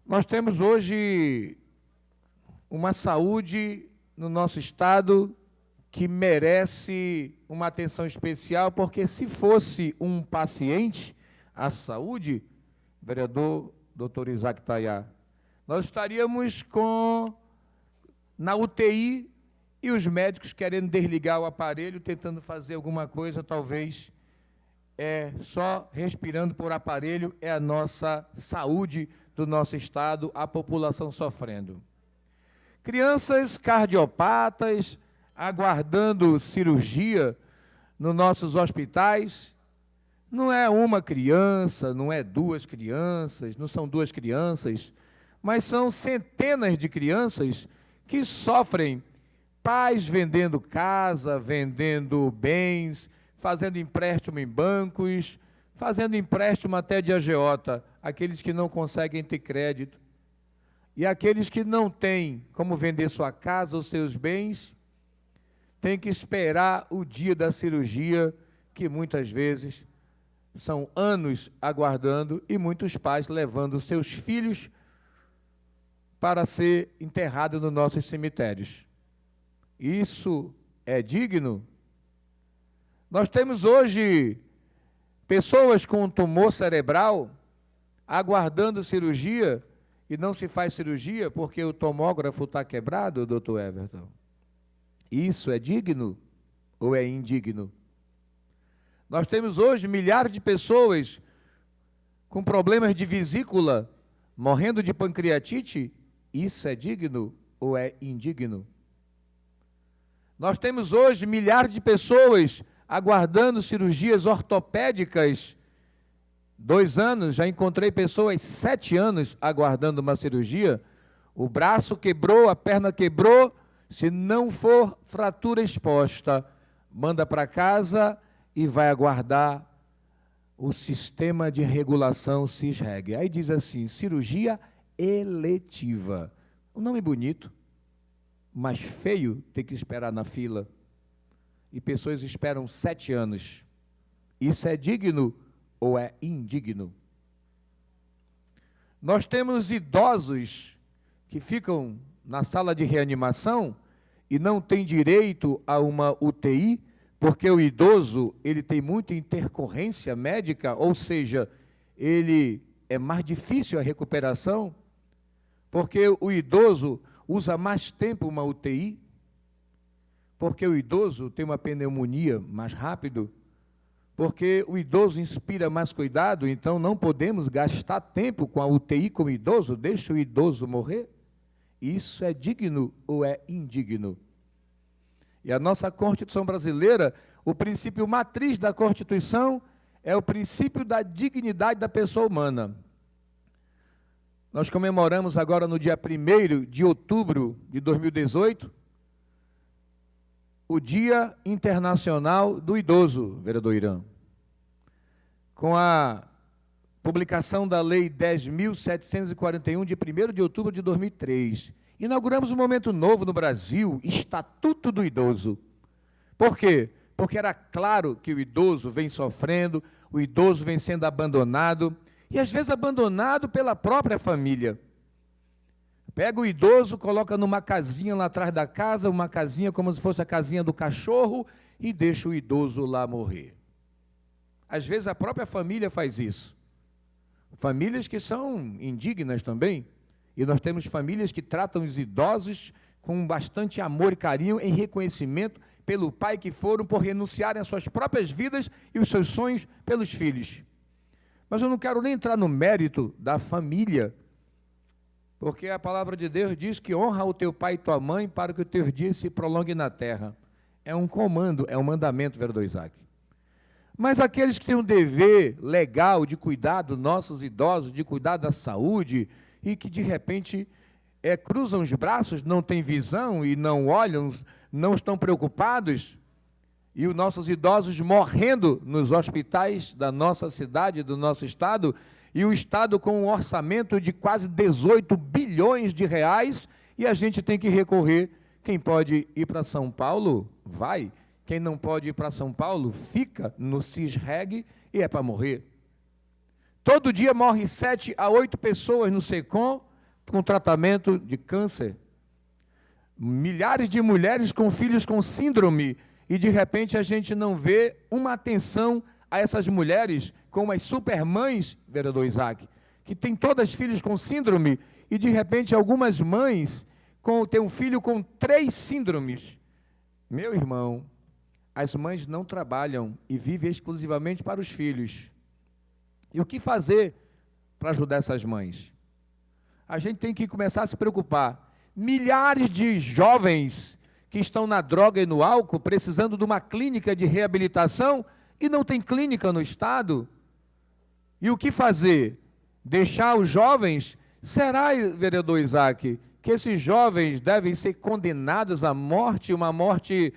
Nós temos hoje uma saúde no nosso Estado que merece uma atenção especial, porque se fosse um paciente, a saúde, vereador doutor Isaac Tayá, nós estaríamos na UTI e os médicos querendo desligar o aparelho, tentando fazer alguma coisa, talvez só respirando por aparelho, é a nossa saúde do nosso Estado, a população sofrendo. Crianças cardiopatas aguardando cirurgia nos nossos hospitais. Não é uma criança, não é duas crianças, não são duas crianças, mas são centenas de crianças que sofrem, pais vendendo casa, vendendo bens, fazendo empréstimo em bancos, fazendo empréstimo até de agiota, aqueles que não conseguem ter crédito. E aqueles que não têm como vender sua casa ou seus bens, têm que esperar o dia da cirurgia, que muitas vezes são anos aguardando, e muitos pais levando seus filhos para ser enterrado nos nossos cemitérios. Isso é digno? Nós temos hoje pessoas com tumor cerebral aguardando cirurgia e não se faz cirurgia porque o tomógrafo está quebrado, doutor Everton. Isso é digno ou é indigno? Nós temos hoje milhares de pessoas com problemas de vesícula, morrendo de pancreatite. Isso é digno ou é indigno? Nós temos hoje milhares de pessoas aguardando cirurgias ortopédicas 2 anos, já encontrei pessoas 7 anos aguardando uma cirurgia, o braço quebrou, a perna quebrou, se não for fratura exposta, manda para casa e vai aguardar o sistema de regulação CISREG. Aí diz assim, cirurgia eletiva. Um nome bonito, mas feio ter que esperar na fila. E pessoas esperam 7 anos. Isso é digno ou é indigno? Nós temos idosos que ficam na sala de reanimação e não têm direito a uma UTI, porque o idoso ele tem muita intercorrência médica, ou seja, ele é mais difícil a recuperação, porque o idoso usa mais tempo uma UTI, porque o idoso tem uma pneumonia mais rápido, porque o idoso inspira mais cuidado, então não podemos gastar tempo com a UTI com o idoso, deixa o idoso morrer. Isso é digno ou é indigno? E a nossa Constituição brasileira, o princípio matriz da Constituição é o princípio da dignidade da pessoa humana. Nós comemoramos agora no dia 1º de outubro de 2018, o Dia Internacional do Idoso, vereador Irã. Com a publicação da Lei 10.741, de 1º de outubro de 2003. Inauguramos um momento novo no Brasil, Estatuto do Idoso. Por quê? Porque era claro que o idoso vem sofrendo, o idoso vem sendo abandonado, e às vezes abandonado pela própria família. Pega o idoso, coloca numa casinha lá atrás da casa, uma casinha como se fosse a casinha do cachorro, e deixa o idoso lá morrer. Às vezes a própria família faz isso. Famílias que são indignas também, e nós temos famílias que tratam os idosos com bastante amor e carinho, em reconhecimento pelo pai que foram por renunciarem às suas próprias vidas e os seus sonhos pelos filhos. Mas eu não quero nem entrar no mérito da família, porque a palavra de Deus diz que honra o teu pai e tua mãe para que os teus dias se prolonguem na terra. É um comando, é um mandamento, vereador Isaac. Mas aqueles que têm um dever legal de cuidar dos nossos idosos, de cuidar da saúde, e que de repente cruzam os braços, não têm visão e não olham, não estão preocupados, e os nossos idosos morrendo nos hospitais da nossa cidade, do nosso estado, e o estado com um orçamento de quase 18 bilhões de reais, e a gente tem que recorrer. Quem pode ir para São Paulo, vai. Quem não pode ir para São Paulo, fica no CISREG e é para morrer. Todo dia morre 7 a 8 pessoas no SECOM com tratamento de câncer. Milhares de mulheres com filhos com síndrome, e de repente a gente não vê uma atenção a essas mulheres, como as supermães, vereador Isaac, que tem todas filhos com síndrome, e de repente algumas mães têm um filho com 3 síndromes. Meu irmão, as mães não trabalham e vivem exclusivamente para os filhos. E o que fazer para ajudar essas mães? A gente tem que começar a se preocupar. Milhares de jovens que estão na droga e no álcool, precisando de uma clínica de reabilitação, e não tem clínica no estado. E o que fazer? Deixar os jovens? Será, vereador Isaac, que esses jovens devem ser condenados à morte, uma morte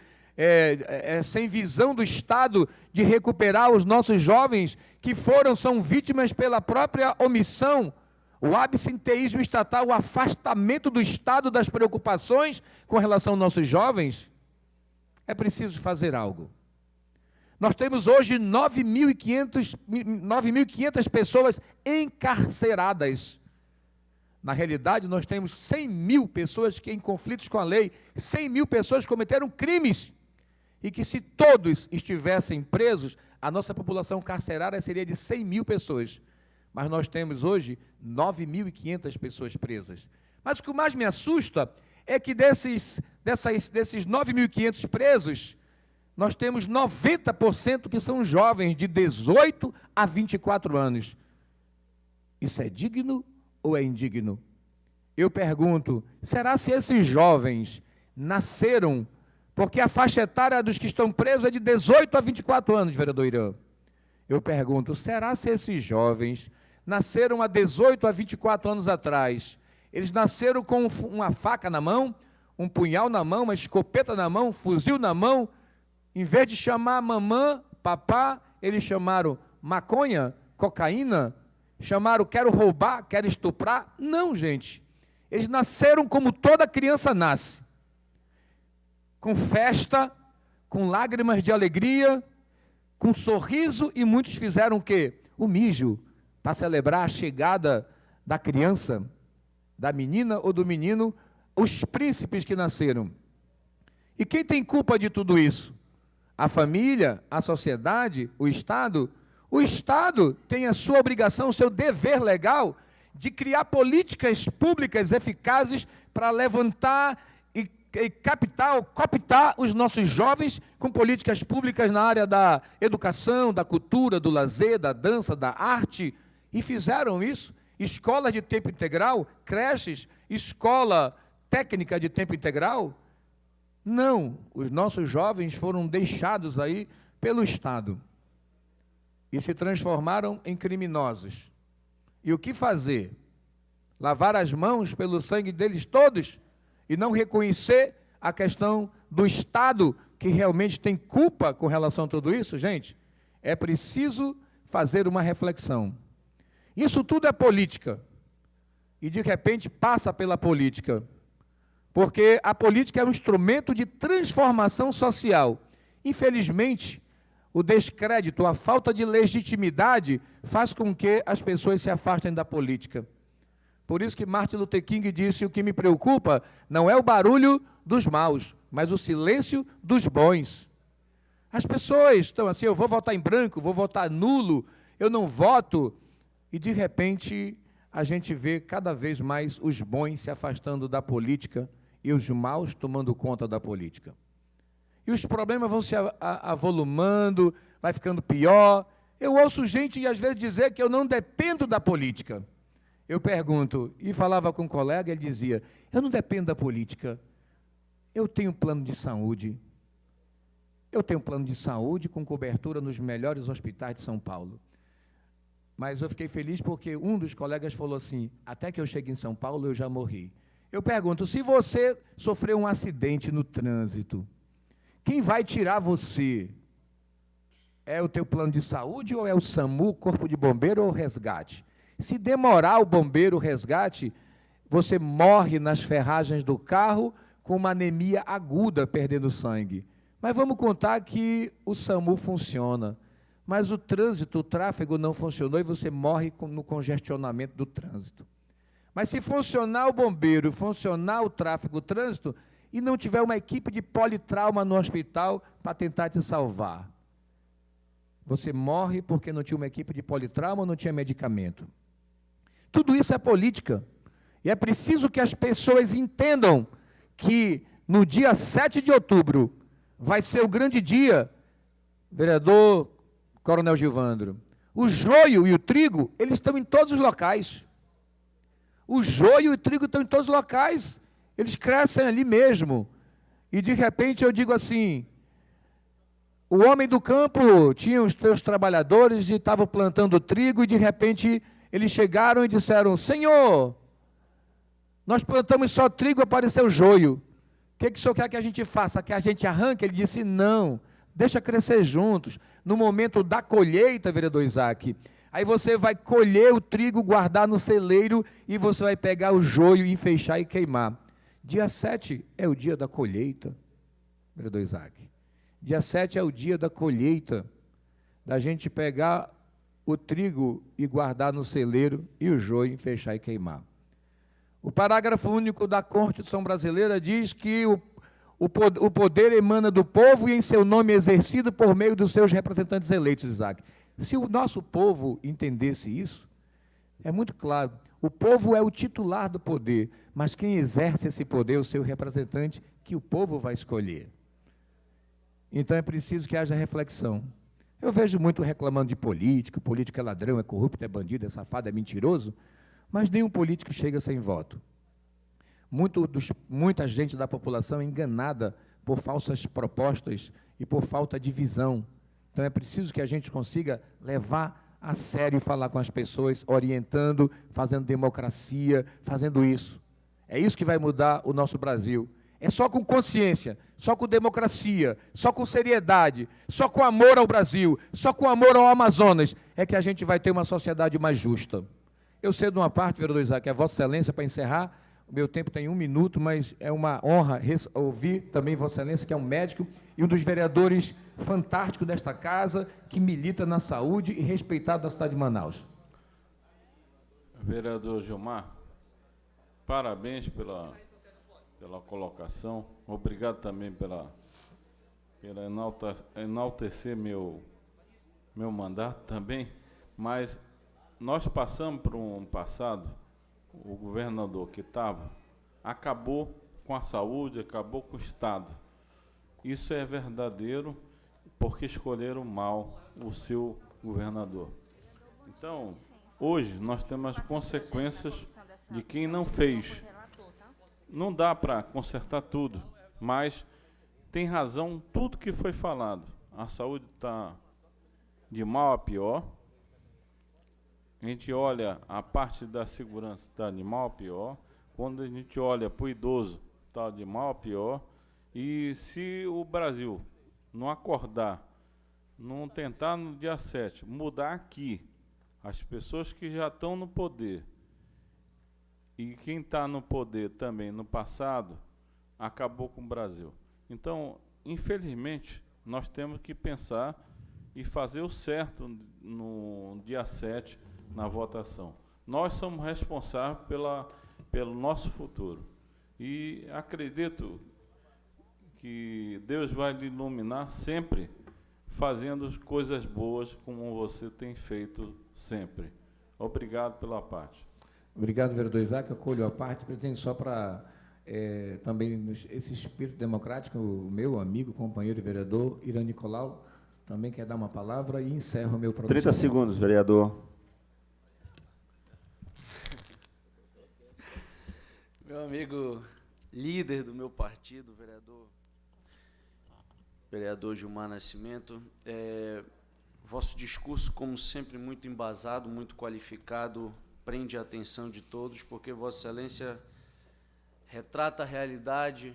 sem visão do Estado de recuperar os nossos jovens que são vítimas pela própria omissão, o absenteísmo estatal, o afastamento do Estado das preocupações com relação aos nossos jovens? É preciso fazer algo. Nós temos hoje 9.500 pessoas encarceradas. Na realidade, nós temos 100.000 pessoas que, em conflitos com a lei, 100.000 pessoas cometeram crimes, e que se todos estivessem presos, a nossa população carcerária seria de 100.000 pessoas. Mas nós temos hoje 9.500 pessoas presas. Mas o que mais me assusta é que desses 9.500 presos, nós temos 90% que são jovens de 18 a 24 anos. Isso é digno ou é indigno? Eu pergunto, será se esses jovens nasceram, porque a faixa etária dos que estão presos é de 18 a 24 anos, vereador Irã. Eu pergunto, será se esses jovens nasceram há 18 a 24 anos atrás, eles nasceram com uma faca na mão, um punhal na mão, uma escopeta na mão, um fuzil na mão, em vez de chamar mamã, papá, eles chamaram maconha, cocaína, chamaram quero roubar, quero estuprar? Não, gente. Eles nasceram como toda criança nasce, com festa, com lágrimas de alegria, com sorriso, e muitos fizeram o quê? O mijo, para celebrar a chegada da criança, da menina ou do menino, os príncipes que nasceram. E quem tem culpa de tudo isso? A família, a sociedade, o Estado? O Estado tem a sua obrigação, o seu dever legal de criar políticas públicas eficazes para levantar e cooptar os nossos jovens com políticas públicas na área da educação, da cultura, do lazer, da dança, da arte. E fizeram isso. Escolas de tempo integral, creches, escola técnica de tempo integral. Não, os nossos jovens foram deixados aí pelo Estado e se transformaram em criminosos. E o que fazer? Lavar as mãos pelo sangue deles todos e não reconhecer a questão do Estado, que realmente tem culpa com relação a tudo isso? Gente, é preciso fazer uma reflexão. Isso tudo é política, e de repente passa pela política, porque a política é um instrumento de transformação social. Infelizmente, o descrédito, a falta de legitimidade faz com que as pessoas se afastem da política. Por isso que Martin Luther King disse, o que me preocupa não é o barulho dos maus, mas o silêncio dos bons. As pessoas estão assim, eu vou votar em branco, vou votar nulo, eu não voto, e de repente a gente vê cada vez mais os bons se afastando da política e os maus tomando conta da política. E os problemas vão se avolumando, vai ficando pior. Eu ouço gente, às vezes, dizer que eu não dependo da política. Eu pergunto, e falava com um colega, ele dizia, eu não dependo da política, eu tenho plano de saúde. Eu tenho plano de saúde com cobertura nos melhores hospitais de São Paulo. Mas eu fiquei feliz porque um dos colegas falou assim, até que eu chegue em São Paulo, eu já morri. Eu pergunto, se você sofreu um acidente no trânsito, quem vai tirar você? É o teu plano de saúde ou é o SAMU, Corpo de Bombeiro ou resgate? Se demorar o bombeiro, o resgate, você morre nas ferragens do carro com uma anemia aguda, perdendo sangue. Mas vamos contar que o SAMU funciona, mas o trânsito, o tráfego não funcionou e você morre no congestionamento do trânsito. Mas se funcionar o bombeiro, funcionar o tráfego, o trânsito, e não tiver uma equipe de politrauma no hospital para tentar te salvar, você morre porque não tinha uma equipe de politrauma ou não tinha medicamento. Tudo isso é política. E é preciso que as pessoas entendam que no dia 7 de outubro vai ser o grande dia, vereador Coronel Gilvandro. O joio e o trigo, eles estão em todos os locais. O joio e o trigo estão em todos os locais. Eles crescem ali mesmo. E, de repente, eu digo assim, o homem do campo tinha os seus trabalhadores e estavam plantando trigo e, de repente, eles chegaram e disseram, Senhor, nós plantamos só trigo, apareceu joio. O que o senhor quer que a gente faça? Que a gente arranque? Ele disse, não, deixa crescer juntos. No momento da colheita, vereador Isaac, aí você vai colher o trigo, guardar no celeiro e você vai pegar o joio, enfeixar e queimar. Dia 7 é o dia da colheita, vereador Isaac. Dia 7 é o dia da colheita, da gente pegar o trigo e guardar no celeiro e o joio, enfeixar e queimar. O parágrafo único da Constituição brasileira diz que o poder emana do povo e em seu nome é exercido por meio dos seus representantes eleitos, Isaac. Se o nosso povo entendesse isso, é muito claro, o povo é o titular do poder, mas quem exerce esse poder é o seu representante, que o povo vai escolher. Então é preciso que haja reflexão. Eu vejo muito reclamando de político é ladrão, é corrupto, é bandido, é safado, é mentiroso, mas nenhum político chega sem voto. Muita gente da população é enganada por falsas propostas e por falta de visão. Então, é preciso que a gente consiga levar a sério e falar com as pessoas, orientando, fazendo democracia, fazendo isso. É isso que vai mudar o nosso Brasil. É só com consciência, só com democracia, só com seriedade, só com amor ao Brasil, só com amor ao Amazonas, é que a gente vai ter uma sociedade mais justa. Eu cedo uma parte, vereador Isaac, é Vossa Excelência, para encerrar. O meu tempo tem 1 minuto, mas é uma honra ouvir também Vossa Excelência, que é um médico e um dos vereadores fantásticos desta casa, que milita na saúde e respeitado da cidade de Manaus. Vereador Gilmar, parabéns pela colocação. Obrigado também pela enaltecer meu mandato também. Mas nós passamos por um passado, o governador que estava, acabou com a saúde, acabou com o Estado. Isso é verdadeiro, porque escolheram mal o seu governador. Então, hoje nós temos as consequências de quem não fez. Não dá para consertar tudo, mas tem razão tudo que foi falado. A saúde está de mal a pior. A gente olha a parte da segurança, está de mal a pior. Quando a gente olha para o idoso, está de mal a pior. E se o Brasil não acordar, não tentar no dia 7, mudar aqui, as pessoas que já estão no poder, e quem está no poder também no passado, acabou com o Brasil. Então, infelizmente, nós temos que pensar e fazer o certo no dia 7, na votação. Nós somos responsáveis pelo nosso futuro. E acredito que Deus vai lhe iluminar sempre, fazendo coisas boas como você tem feito sempre. Obrigado pela parte. Obrigado, vereador Isaac. Eu acolho a parte. Presidente, só para também esse espírito democrático, o meu amigo, companheiro e vereador, Irã Nicolau, também quer dar uma palavra e encerro o meu pronunciamento. 30 segundos, vereador. Meu amigo líder do meu partido, vereador Gilmar Nascimento, vosso discurso, como sempre, muito embasado, muito qualificado, prende a atenção de todos, porque Vossa Excelência retrata a realidade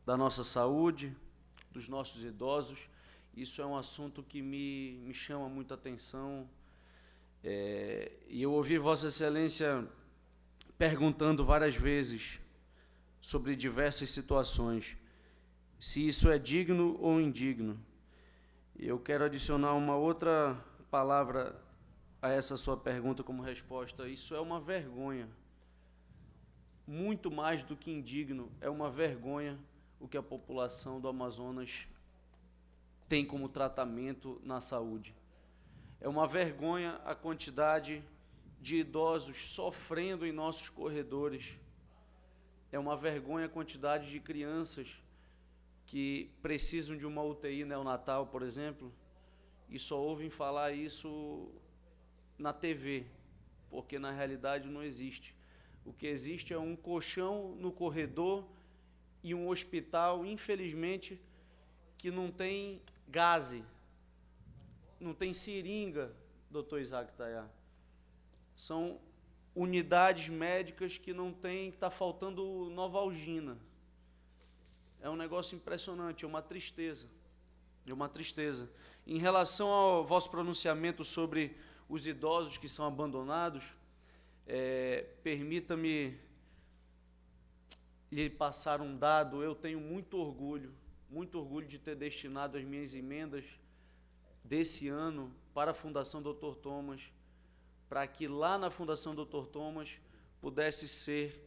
da nossa saúde, dos nossos idosos. Isso é um assunto que me chama muita atenção. E eu ouvi Vossa Excelência perguntando várias vezes sobre diversas situações, se isso é digno ou indigno. Eu quero adicionar uma outra palavra a essa sua pergunta como resposta. Isso é uma vergonha. Muito mais do que indigno, é uma vergonha o que a população do Amazonas tem como tratamento na saúde. É uma vergonha a quantidade de idosos sofrendo em nossos corredores. É uma vergonha a quantidade de crianças que precisam de uma UTI neonatal, por exemplo, e só ouvem falar isso na TV, porque na realidade não existe. O que existe é um colchão no corredor e um hospital, infelizmente, que não tem gaze, não tem seringa, doutor Isaac Tayá. São unidades médicas que não tem, está faltando Novalgina. É um negócio impressionante, é uma tristeza. É uma tristeza. Em relação ao vosso pronunciamento sobre os idosos que são abandonados, permita-me lhe passar um dado. Eu tenho muito orgulho de ter destinado as minhas emendas desse ano para a Fundação Dr. Thomas, para que lá na Fundação Dr. Thomas pudesse ser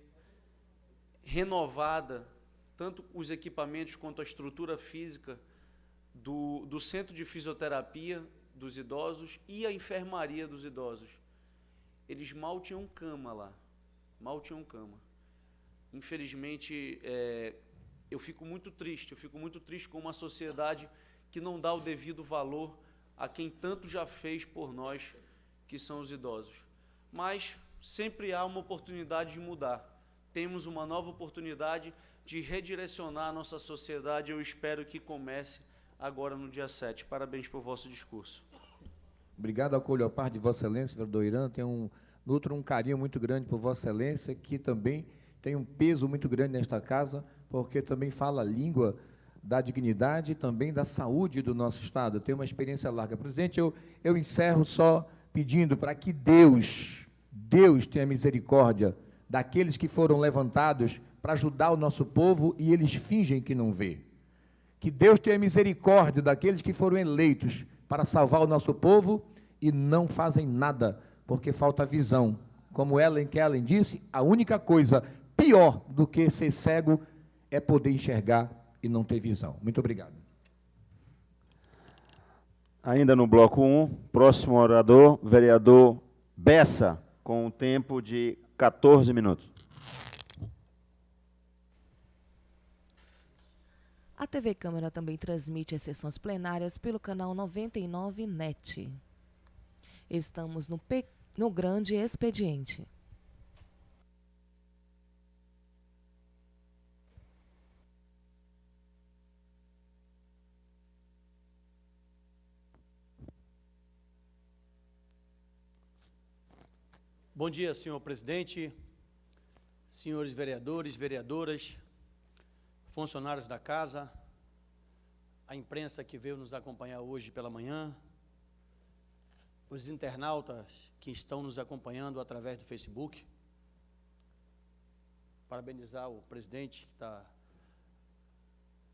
renovada tanto os equipamentos quanto a estrutura física do Centro de Fisioterapia dos Idosos e a Enfermaria dos Idosos. Eles mal tinham cama lá, mal tinham cama. Infelizmente, eu fico muito triste com uma sociedade que não dá o devido valor a quem tanto já fez por nós, que são os idosos. Mas sempre há uma oportunidade de mudar. Temos uma nova oportunidade de redirecionar a nossa sociedade. Eu espero que comece agora no dia 7. Parabéns pelo vosso discurso. Obrigado, acolho a parte de Vossa Excelência, vereador Irã. Nutro um carinho muito grande por Vossa Excelência, que também tem um peso muito grande nesta casa, porque também fala a língua da dignidade e também da saúde do nosso Estado. Eu tenho uma experiência larga. Presidente, eu encerro só pedindo para que Deus tenha misericórdia daqueles que foram levantados para ajudar o nosso povo e eles fingem que não vê. Que Deus tenha misericórdia daqueles que foram eleitos para salvar o nosso povo e não fazem nada, porque falta visão. Como Ellen Keller disse, a única coisa pior do que ser cego é poder enxergar e não ter visão. Muito obrigado. Ainda no bloco 1, próximo orador, vereador Bessa, com um tempo de 14 minutos. A TV Câmara também transmite as sessões plenárias pelo canal 99 NET. Estamos no Grande Expediente. Bom dia, senhor presidente, senhores vereadores, vereadoras, funcionários da casa, a imprensa que veio nos acompanhar hoje pela manhã, os internautas que estão nos acompanhando através do Facebook. Parabenizar o presidente que está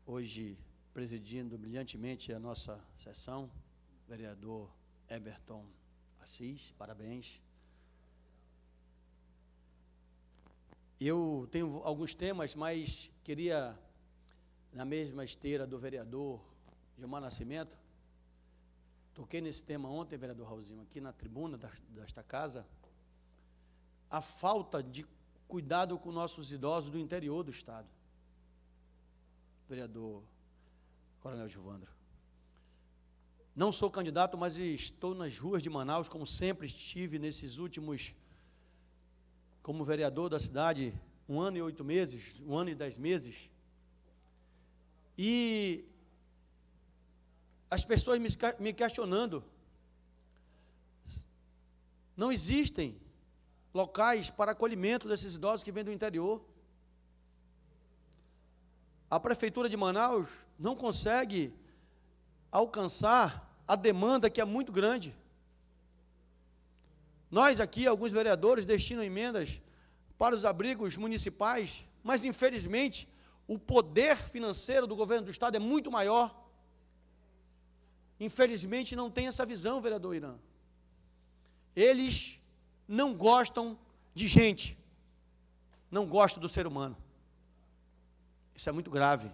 hoje presidindo brilhantemente a nossa sessão, vereador Eberton Assis, parabéns. Eu tenho alguns temas, mas queria, na mesma esteira do vereador Gilmar Nascimento, toquei nesse tema ontem, vereador Raulzinho, aqui na tribuna desta casa, a falta de cuidado com nossos idosos do interior do Estado. Vereador Coronel Gilvandro. Não sou candidato, mas estou nas ruas de Manaus, como sempre estive nesses últimos, como vereador da cidade, 1 ano e 8 meses, 1 ano e 10 meses, e as pessoas me questionando, não existem locais para acolhimento desses idosos que vêm do interior. A Prefeitura de Manaus não consegue alcançar a demanda que é muito grande. Nós aqui, alguns vereadores, destinam emendas para os abrigos municipais, mas, infelizmente, o poder financeiro do governo do Estado é muito maior. Infelizmente, não tem essa visão, vereador Irã. Eles não gostam de gente, não gostam do ser humano. Isso é muito grave.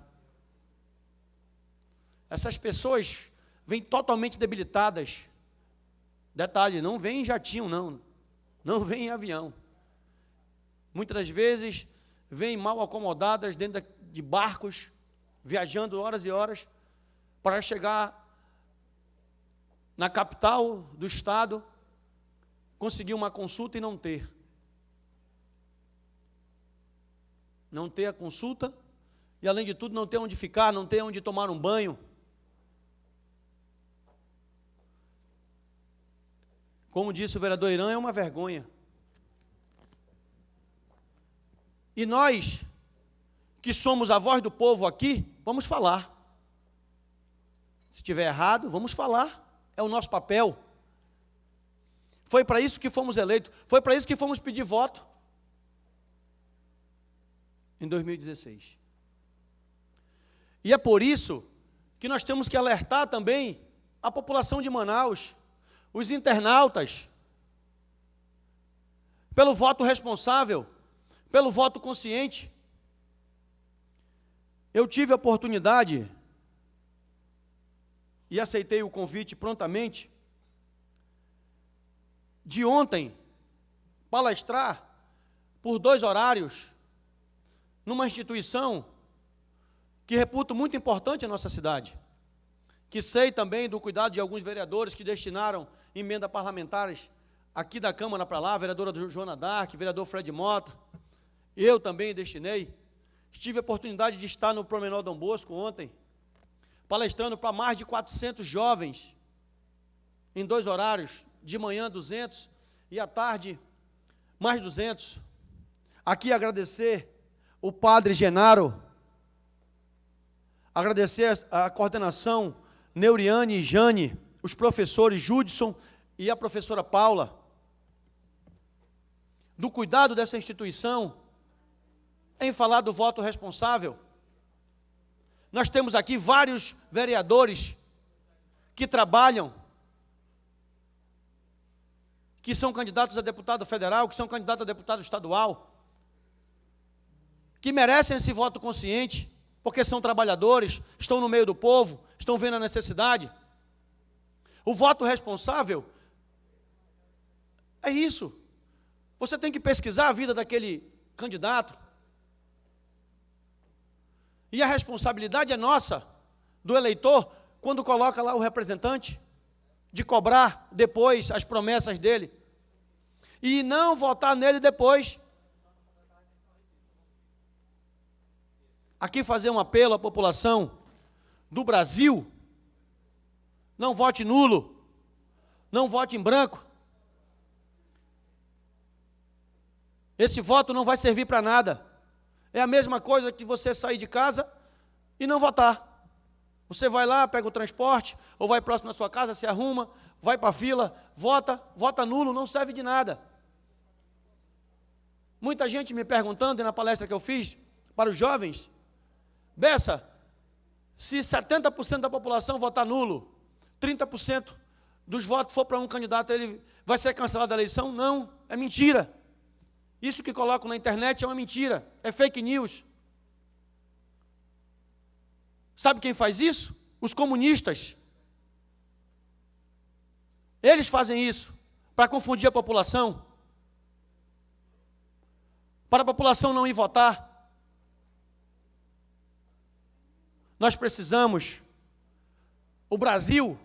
Essas pessoas vêm totalmente debilitadas. Detalhe, não vem em jatinho, não vem em avião. Muitas das vezes, vêm mal acomodadas dentro de barcos, viajando horas e horas, para chegar na capital do Estado, conseguir uma consulta e não ter. Não ter a consulta e, além de tudo, não ter onde ficar, não ter onde tomar um banho. Como disse o vereador Irã, é uma vergonha. E nós, que somos a voz do povo aqui, vamos falar. Se estiver errado, vamos falar. É o nosso papel. Foi para isso que fomos eleitos. Foi para isso que fomos pedir voto. Em 2016. E é por isso que nós temos que alertar também a população de Manaus, os internautas, pelo voto responsável, pelo voto consciente. Eu tive a oportunidade e aceitei o convite prontamente de ontem palestrar por 2 horários numa instituição que reputo muito importante em nossa cidade, que sei também do cuidado de alguns vereadores que destinaram emenda parlamentares aqui da Câmara para lá, a vereadora Joana Dark, vereador Fred Mota, eu também destinei. Tive a oportunidade de estar no Promenor Dom Bosco ontem, palestrando para mais de 400 jovens, em 2 horários, de manhã 200 e à tarde mais 200. Aqui agradecer o padre Genaro, agradecer a coordenação Neuriane e Jane, os professores Judson e a professora Paula, do cuidado dessa instituição, em falar do voto responsável. Nós temos aqui vários vereadores que trabalham, que são candidatos a deputado federal, que são candidatos a deputado estadual, que merecem esse voto consciente, porque são trabalhadores, estão no meio do povo, estão vendo a necessidade. O voto responsável é isso. Você tem que pesquisar a vida daquele candidato. E a responsabilidade é nossa, do eleitor, quando coloca lá o representante, de cobrar depois as promessas dele. E não votar nele depois. Aqui fazer um apelo à população do Brasil: não vote nulo, não vote em branco. Esse voto não vai servir para nada. É a mesma coisa que você sair de casa e não votar. Você vai lá, pega o transporte, ou vai próximo da sua casa, se arruma, vai para a fila, vota nulo, não serve de nada. Muita gente me perguntando, na palestra que eu fiz para os jovens: Bessa, se 70% da população votar nulo, 30% dos votos for para um candidato, ele vai ser cancelado a eleição? Não, é mentira. Isso que colocam na internet é uma mentira, é fake news. Sabe quem faz isso? Os comunistas. Eles fazem isso para confundir a população, para a população não ir votar. Nós precisamos, o Brasil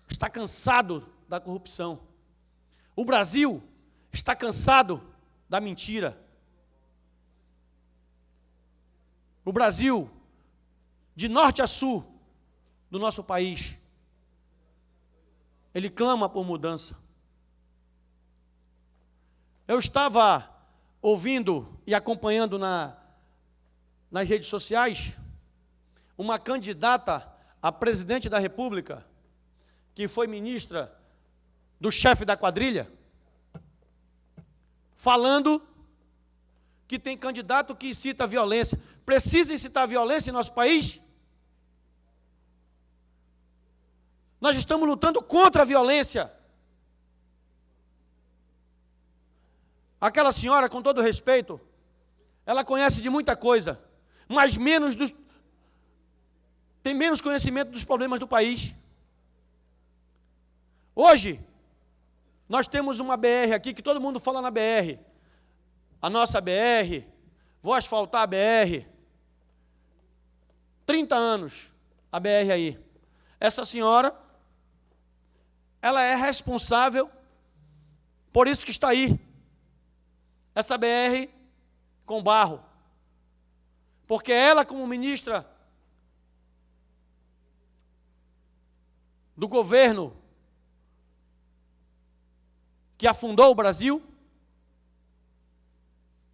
está cansado da corrupção. O Brasil está cansado da mentira. O Brasil, de norte a sul do nosso país, ele clama por mudança. Eu estava ouvindo e acompanhando nas redes sociais uma candidata a presidente da República, que foi ministra do chefe da quadrilha, falando que tem candidato que incita a violência. Precisa incitar a violência em nosso país? Nós estamos lutando contra a violência. Aquela senhora, com todo respeito, ela conhece de muita coisa, mas tem menos conhecimento dos problemas do país. Hoje, nós temos uma BR aqui, que todo mundo fala na BR. A nossa BR, vou asfaltar a BR. 30 anos, a BR aí. Essa senhora, ela é responsável por isso que está aí. Essa BR com barro. Porque ela, como ministra do governo que afundou o Brasil,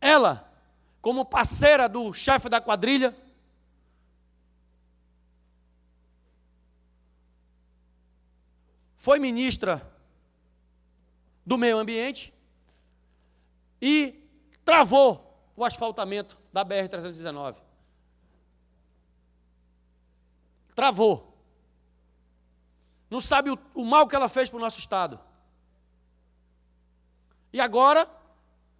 ela, como parceira do chefe da quadrilha, foi ministra do meio ambiente e travou o asfaltamento da BR-319. Travou. Não sabe o mal que ela fez para o nosso Estado. E agora,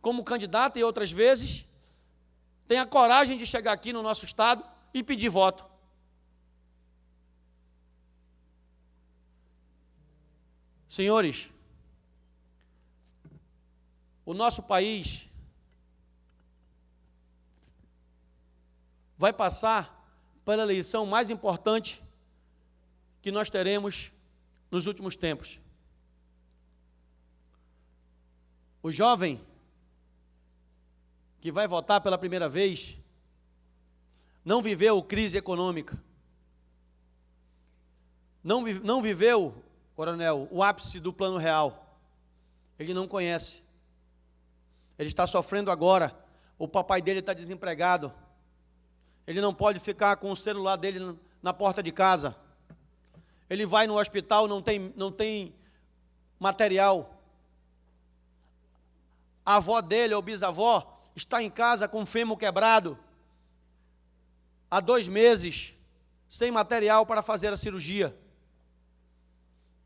como candidata e outras vezes, tem a coragem de chegar aqui no nosso Estado e pedir voto. Senhores, o nosso país vai passar pela eleição mais importante que nós teremos nos últimos tempos. O jovem que vai votar pela primeira vez não viveu crise econômica, não viveu, coronel, o ápice do Plano Real. Ele não conhece. Ele está sofrendo agora. O papai dele está desempregado. Ele não pode ficar com o celular dele na porta de casa. Ele vai no hospital, não tem material. A avó dele, ou bisavó, está em casa com o fêmur quebrado. Há 2 meses, sem material para fazer a cirurgia.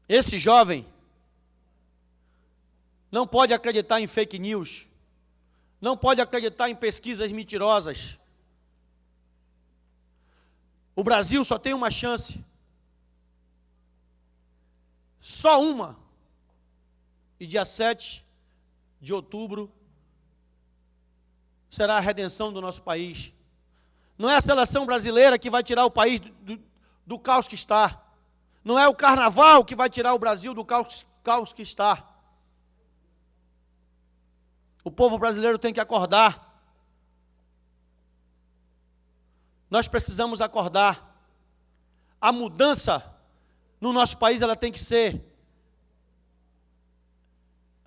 Esse jovem não pode acreditar em fake news. Não pode acreditar em pesquisas mentirosas. O Brasil só tem uma chance. Só uma. E dia 7 de outubro será a redenção do nosso país. Não é a seleção brasileira que vai tirar o país do caos que está. Não é o carnaval que vai tirar o Brasil do caos que está. O povo brasileiro tem que acordar. Nós precisamos acordar. A mudança no nosso país, ela tem que ser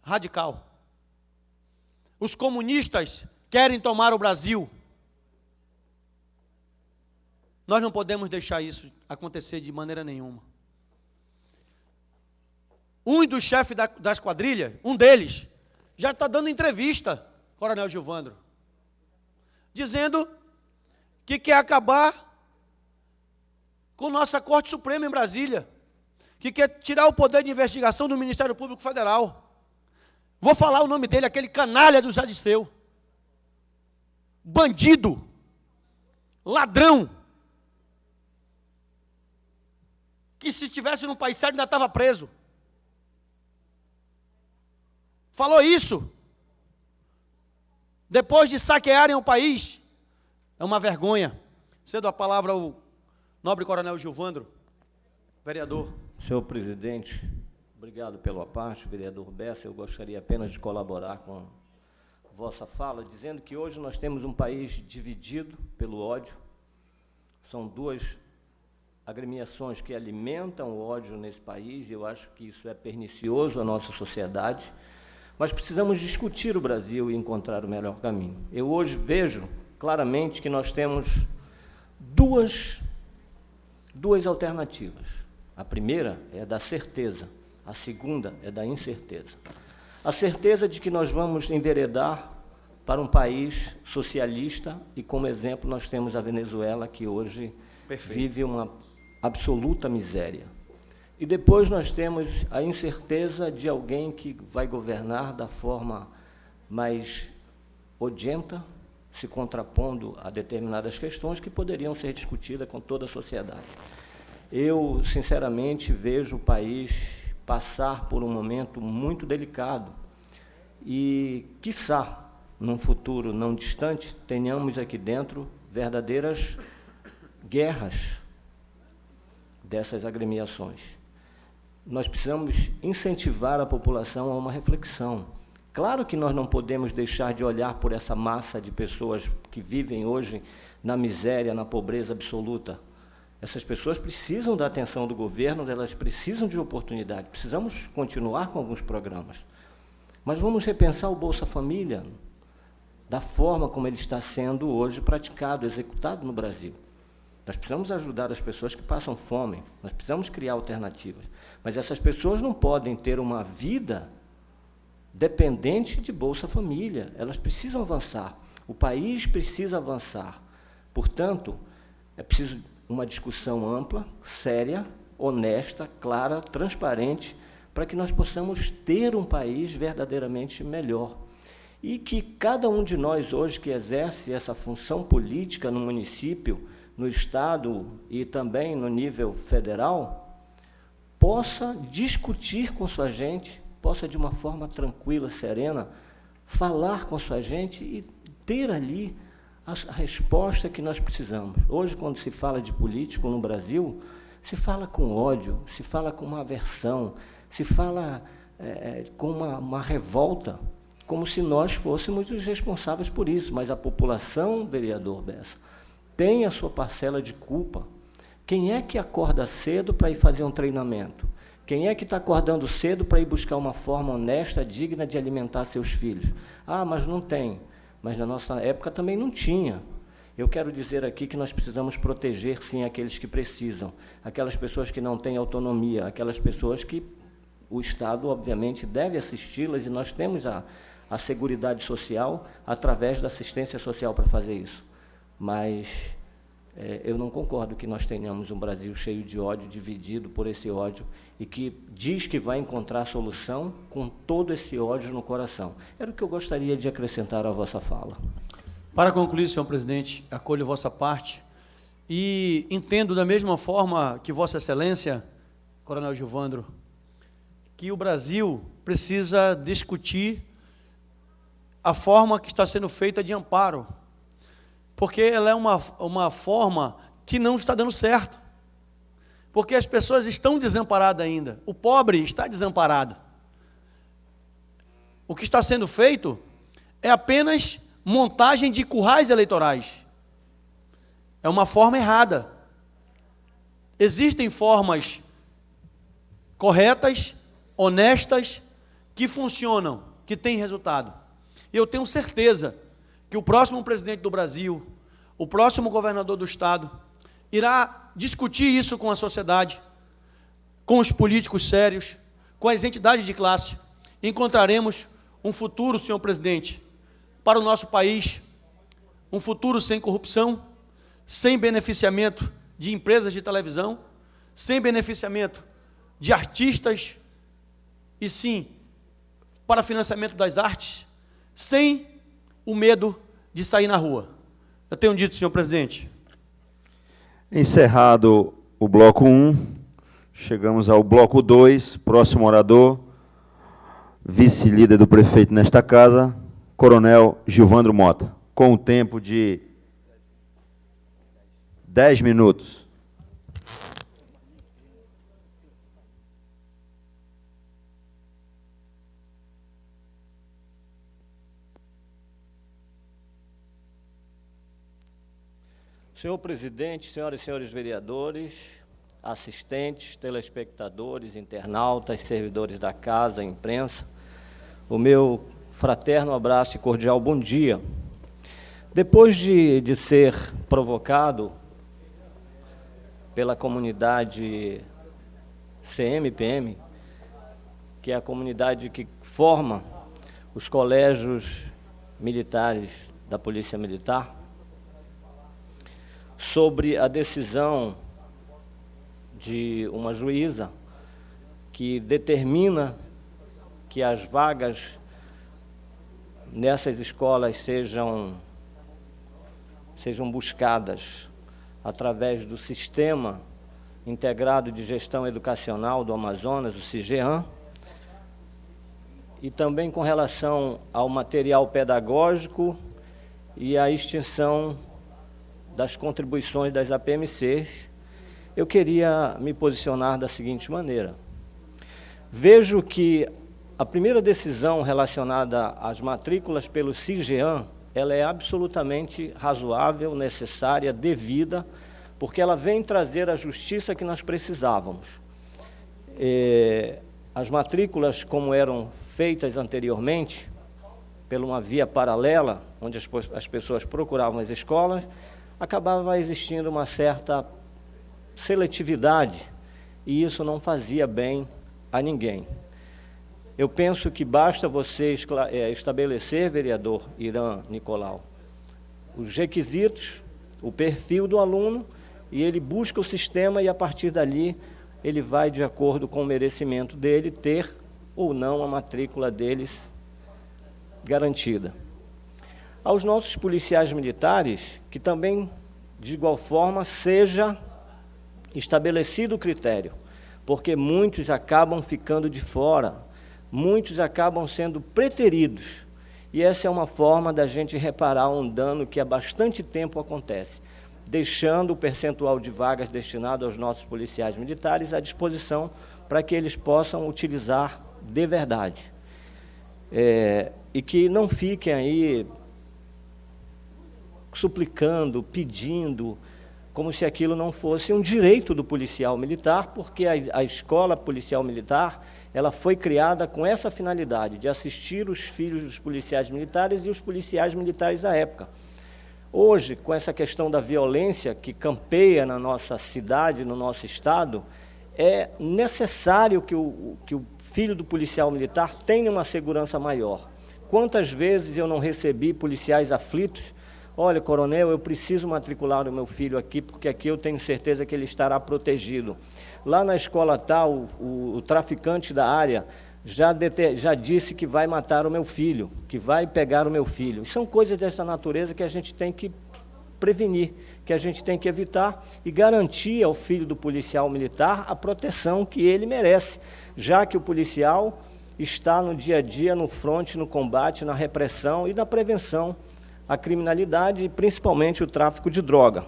radical. Os comunistas querem tomar o Brasil. Nós não podemos deixar isso acontecer de maneira nenhuma. Um dos chefes das quadrilhas, um deles, já está dando entrevista, Coronel Gilvandro, dizendo que quer acabar com nossa Corte Suprema em Brasília, que quer tirar o poder de investigação do Ministério Público Federal. Vou falar o nome dele, aquele canalha do Jadisseu. Bandido, ladrão, que se estivesse no país sério ainda estava preso. Falou isso. Depois de saquearem o país. É uma vergonha. Cedo a palavra ao nobre Coronel Gilvandro, vereador. Senhor presidente, obrigado pela parte, vereador Bessa. Eu gostaria apenas de colaborar com vossa fala, dizendo que hoje nós temos um país dividido pelo ódio. São 2 agremiações que alimentam o ódio nesse país, e eu acho que isso é pernicioso à nossa sociedade. Mas precisamos discutir o Brasil e encontrar o melhor caminho. Eu hoje vejo claramente que nós temos duas alternativas. A primeira é da certeza, a segunda é da incerteza. A certeza de que nós vamos enveredar para um país socialista, e como exemplo nós temos a Venezuela, que hoje vive uma absoluta miséria. E depois nós temos a incerteza de alguém que vai governar da forma mais odienta, se contrapondo a determinadas questões que poderiam ser discutidas com toda a sociedade. Eu, sinceramente, vejo o país passar por um momento muito delicado e, quiçá, num futuro não distante, tenhamos aqui dentro verdadeiras guerras dessas agremiações. Nós precisamos incentivar a população a uma reflexão. Claro que nós não podemos deixar de olhar por essa massa de pessoas que vivem hoje na miséria, na pobreza absoluta. Essas pessoas precisam da atenção do governo, elas precisam de oportunidade. Precisamos continuar com alguns programas. Mas vamos repensar o Bolsa Família da forma como ele está sendo hoje praticado, executado no Brasil. Nós precisamos ajudar as pessoas que passam fome, nós precisamos criar alternativas. Mas essas pessoas não podem ter uma vida dependente de Bolsa Família, elas precisam avançar, o país precisa avançar. Portanto, é preciso uma discussão ampla, séria, honesta, clara, transparente, para que nós possamos ter um país verdadeiramente melhor. E que cada um de nós hoje que exerce essa função política no município, no Estado e também no nível federal, possa discutir com sua gente, possa de uma forma tranquila, serena, falar com sua gente e ter ali a resposta que nós precisamos. Hoje, quando se fala de político no Brasil, se fala com ódio, se fala com uma aversão, se fala com uma revolta, como se nós fôssemos os responsáveis por isso. Mas a população, vereador Bessa, tem a sua parcela de culpa Quem é que acorda cedo para ir fazer um treinamento? Quem é que está acordando cedo para ir buscar uma forma honesta, digna de alimentar seus filhos? Ah, mas não tem. Mas na nossa época também não tinha. Eu quero dizer aqui que nós precisamos proteger, sim, aqueles que precisam, aquelas pessoas que não têm autonomia, aquelas pessoas que o Estado, obviamente, deve assisti-las, e nós temos a Seguridade Social através da assistência social para fazer isso. Mas eu não concordo que nós tenhamos um Brasil cheio de ódio, dividido por esse ódio, e que diz que vai encontrar solução com todo esse ódio no coração. Era o que eu gostaria de acrescentar à vossa fala. Para concluir, senhor presidente, acolho vossa parte e entendo da mesma forma que vossa excelência, coronel Gilvandro, que o Brasil precisa discutir a forma que está sendo feita de amparo, porque ela é uma forma que não está dando certo, porque as pessoas estão desamparadas ainda, o pobre está desamparado. O que está sendo feito é apenas montagem de currais eleitorais. É uma forma errada. Existem formas corretas, honestas, que funcionam, que têm resultado. E eu tenho certeza que o próximo presidente do Brasil, o próximo governador do Estado, irá discutir isso com a sociedade, com os políticos sérios, com as entidades de classe. Encontraremos um futuro, senhor presidente, para o nosso país, um futuro sem corrupção, sem beneficiamento de empresas de televisão, sem beneficiamento de artistas, e sim para financiamento das artes, sem o medo de sair na rua. Eu tenho dito, senhor presidente. Encerrado o bloco 1, chegamos ao bloco 2, próximo orador, vice-líder do prefeito nesta casa, coronel Gilvandro Mota, com um tempo de 10 minutos. Senhor presidente, senhoras e senhores vereadores, assistentes, telespectadores, internautas, servidores da casa, imprensa, o meu fraterno abraço e cordial bom dia. Depois de ser provocado pela comunidade CMPM, que é a comunidade que forma os colégios militares da Polícia Militar, sobre a decisão de uma juíza que determina que as vagas nessas escolas sejam buscadas através do Sistema Integrado de Gestão Educacional do Amazonas, o SIGEAM, e também com relação ao material pedagógico e à extinção das contribuições das APMCs, eu queria me posicionar da seguinte maneira. Vejo que a primeira decisão relacionada às matrículas pelo SIGEAM, ela é absolutamente razoável, necessária, devida, porque ela vem trazer a justiça que nós precisávamos. As matrículas, como eram feitas anteriormente, por uma via paralela, onde as pessoas procuravam as escolas, acabava existindo uma certa seletividade, e isso não fazia bem a ninguém. Eu penso que basta você estabelecer, vereador Irã Nicolau, os requisitos, o perfil do aluno, e ele busca o sistema, e a partir dali ele vai, de acordo com o merecimento dele, ter ou não a matrícula deles garantida. Aos nossos policiais militares, que também, de igual forma, seja estabelecido o critério, porque muitos acabam ficando de fora, muitos acabam sendo preteridos, e essa é uma forma da gente reparar um dano que há bastante tempo acontece, deixando o percentual de vagas destinado aos nossos policiais militares à disposição para que eles possam utilizar de verdade. E que não fiquem aí suplicando, pedindo como se aquilo não fosse um direito do policial militar, porque a escola policial militar ela foi criada com essa finalidade, de assistir os filhos dos policiais militares e os policiais militares da época. Hoje, com essa questão da violência que campeia na nossa cidade, no nosso estado, é necessário que o filho do policial militar tenha uma segurança maior. Quantas vezes eu não recebi policiais aflitos? Olha, coronel, eu preciso matricular o meu filho aqui, porque aqui eu tenho certeza que ele estará protegido. Lá na escola tal, o traficante da área já disse que vai matar o meu filho, que vai pegar o meu filho. São coisas dessa natureza que a gente tem que prevenir, que a gente tem que evitar e garantir ao filho do policial militar a proteção que ele merece, já que o policial está no dia a dia, no fronte, no combate, na repressão e na prevenção à criminalidade, e principalmente o tráfico de droga.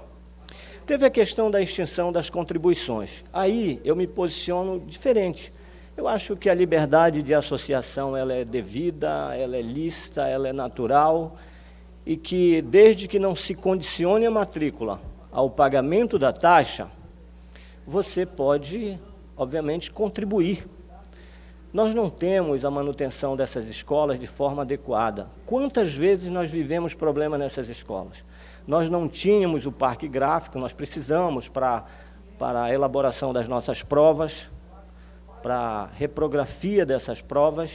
Teve a questão da extinção das contribuições. Aí eu me posiciono diferente. Eu acho que a liberdade de associação ela é devida, ela é lícita, ela é natural, e que, desde que não se condicione a matrícula ao pagamento da taxa, você pode, obviamente, contribuir. Nós não temos a manutenção dessas escolas de forma adequada. Quantas vezes nós vivemos problemas nessas escolas? Nós não tínhamos o parque gráfico, nós precisamos para a elaboração das nossas provas, para a reprografia dessas provas,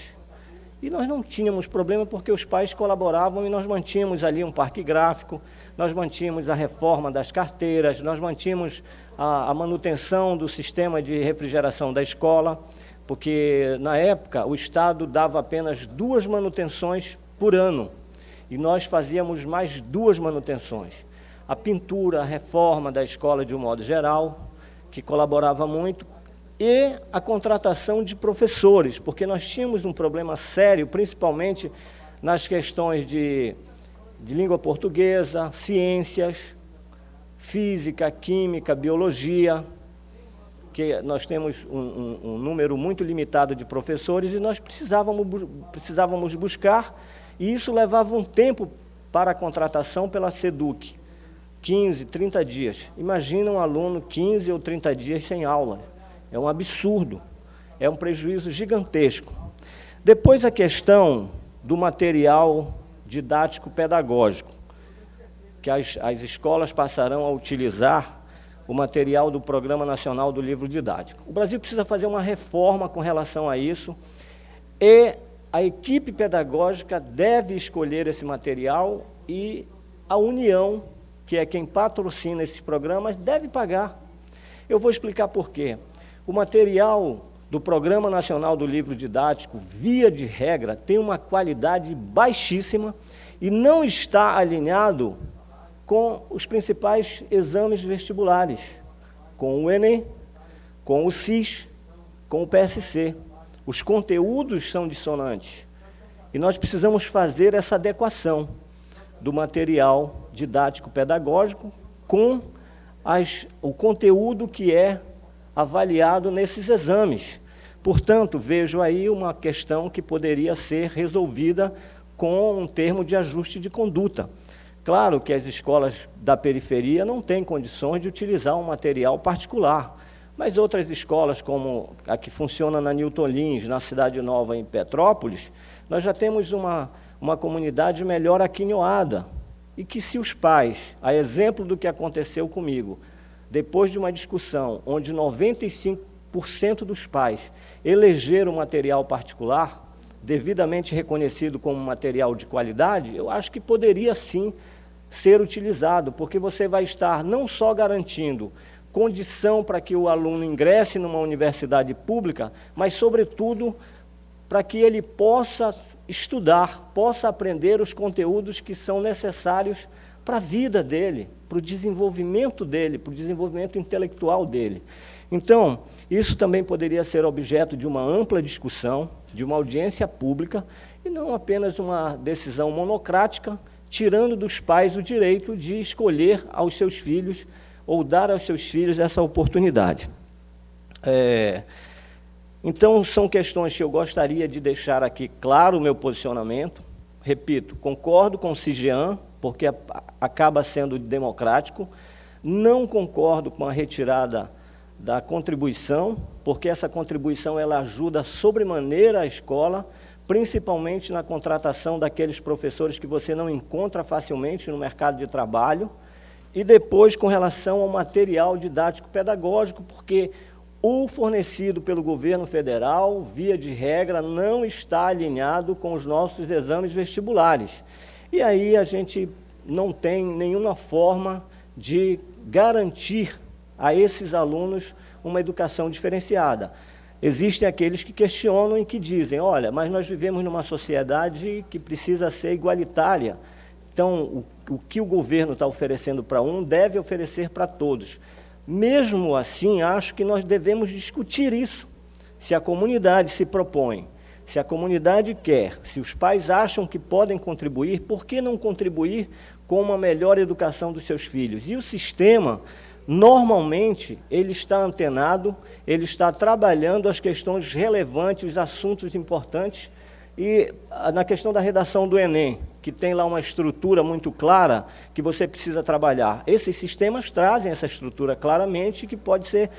e nós não tínhamos problema porque os pais colaboravam e nós mantínhamos ali um parque gráfico, nós mantínhamos a reforma das carteiras, nós mantínhamos a manutenção do sistema de refrigeração da escola, porque na época o Estado dava apenas 2 manutenções por ano, e nós fazíamos mais 2 manutenções. A pintura, a reforma da escola de um modo geral, que colaborava muito, e a contratação de professores, porque nós tínhamos um problema sério, principalmente nas questões de língua portuguesa, ciências, física, química, biologia, que nós temos um número muito limitado de professores e nós precisávamos buscar, e isso levava um tempo para a contratação pela SEDUC, 15, 30 dias. Imagina um aluno 15 ou 30 dias sem aula. É um absurdo, é um prejuízo gigantesco. Depois a questão do material didático-pedagógico, que as escolas passarão a utilizar o material do Programa Nacional do Livro Didático. O Brasil precisa fazer uma reforma com relação a isso, e a equipe pedagógica deve escolher esse material e a União, que é quem patrocina esses programas, deve pagar. Eu vou explicar por quê. O material do Programa Nacional do Livro Didático, via de regra, tem uma qualidade baixíssima e não está alinhado com os principais exames vestibulares, com o Enem, com o CIS, com o PSC. Os conteúdos são dissonantes e nós precisamos fazer essa adequação do material didático-pedagógico com o conteúdo que é avaliado nesses exames. Portanto, vejo aí uma questão que poderia ser resolvida com um termo de ajuste de conduta. Claro que as escolas da periferia não têm condições de utilizar um material particular, mas outras escolas, como a que funciona na Newton Lins, na Cidade Nova, em Petrópolis, nós já temos uma comunidade melhor aquinhoada, e que se os pais, a exemplo do que aconteceu comigo, depois de uma discussão onde 95% dos pais elegeram material particular, devidamente reconhecido como material de qualidade, eu acho que poderia sim ser utilizado, porque você vai estar não só garantindo condição para que o aluno ingresse numa universidade pública, mas, sobretudo, para que ele possa estudar, possa aprender os conteúdos que são necessários para a vida dele, para o desenvolvimento dele, para o desenvolvimento intelectual dele. Então, isso também poderia ser objeto de uma ampla discussão, de uma audiência pública, e não apenas uma decisão monocrática, tirando dos pais o direito de escolher aos seus filhos, ou dar aos seus filhos essa oportunidade. Então, são questões que eu gostaria de deixar aqui claro o meu posicionamento. Repito, concordo com o CIGEAN, porque acaba sendo democrático, Não concordo com a retirada da contribuição, porque essa contribuição ela ajuda sobremaneira a escola, principalmente na contratação daqueles professores que você não encontra facilmente no mercado de trabalho, e depois com relação ao material didático pedagógico, porque o fornecido pelo governo federal, via de regra, não está alinhado com os nossos exames vestibulares. E aí a gente não tem nenhuma forma de garantir a esses alunos uma educação diferenciada. Existem aqueles que questionam e que dizem, olha, mas nós vivemos numa sociedade que precisa ser igualitária. Então, o que o governo está oferecendo para um deve oferecer para todos. Mesmo assim, acho que nós devemos discutir isso. Se a comunidade se propõe, se a comunidade quer, se os pais acham que podem contribuir, por que não contribuir com uma melhor educação dos seus filhos? E o sistema, normalmente, ele está antenado, ele está trabalhando as questões relevantes, os assuntos importantes, e na questão da redação do Enem, que tem lá uma estrutura muito clara que você precisa trabalhar. Esses sistemas trazem essa estrutura claramente que pode ser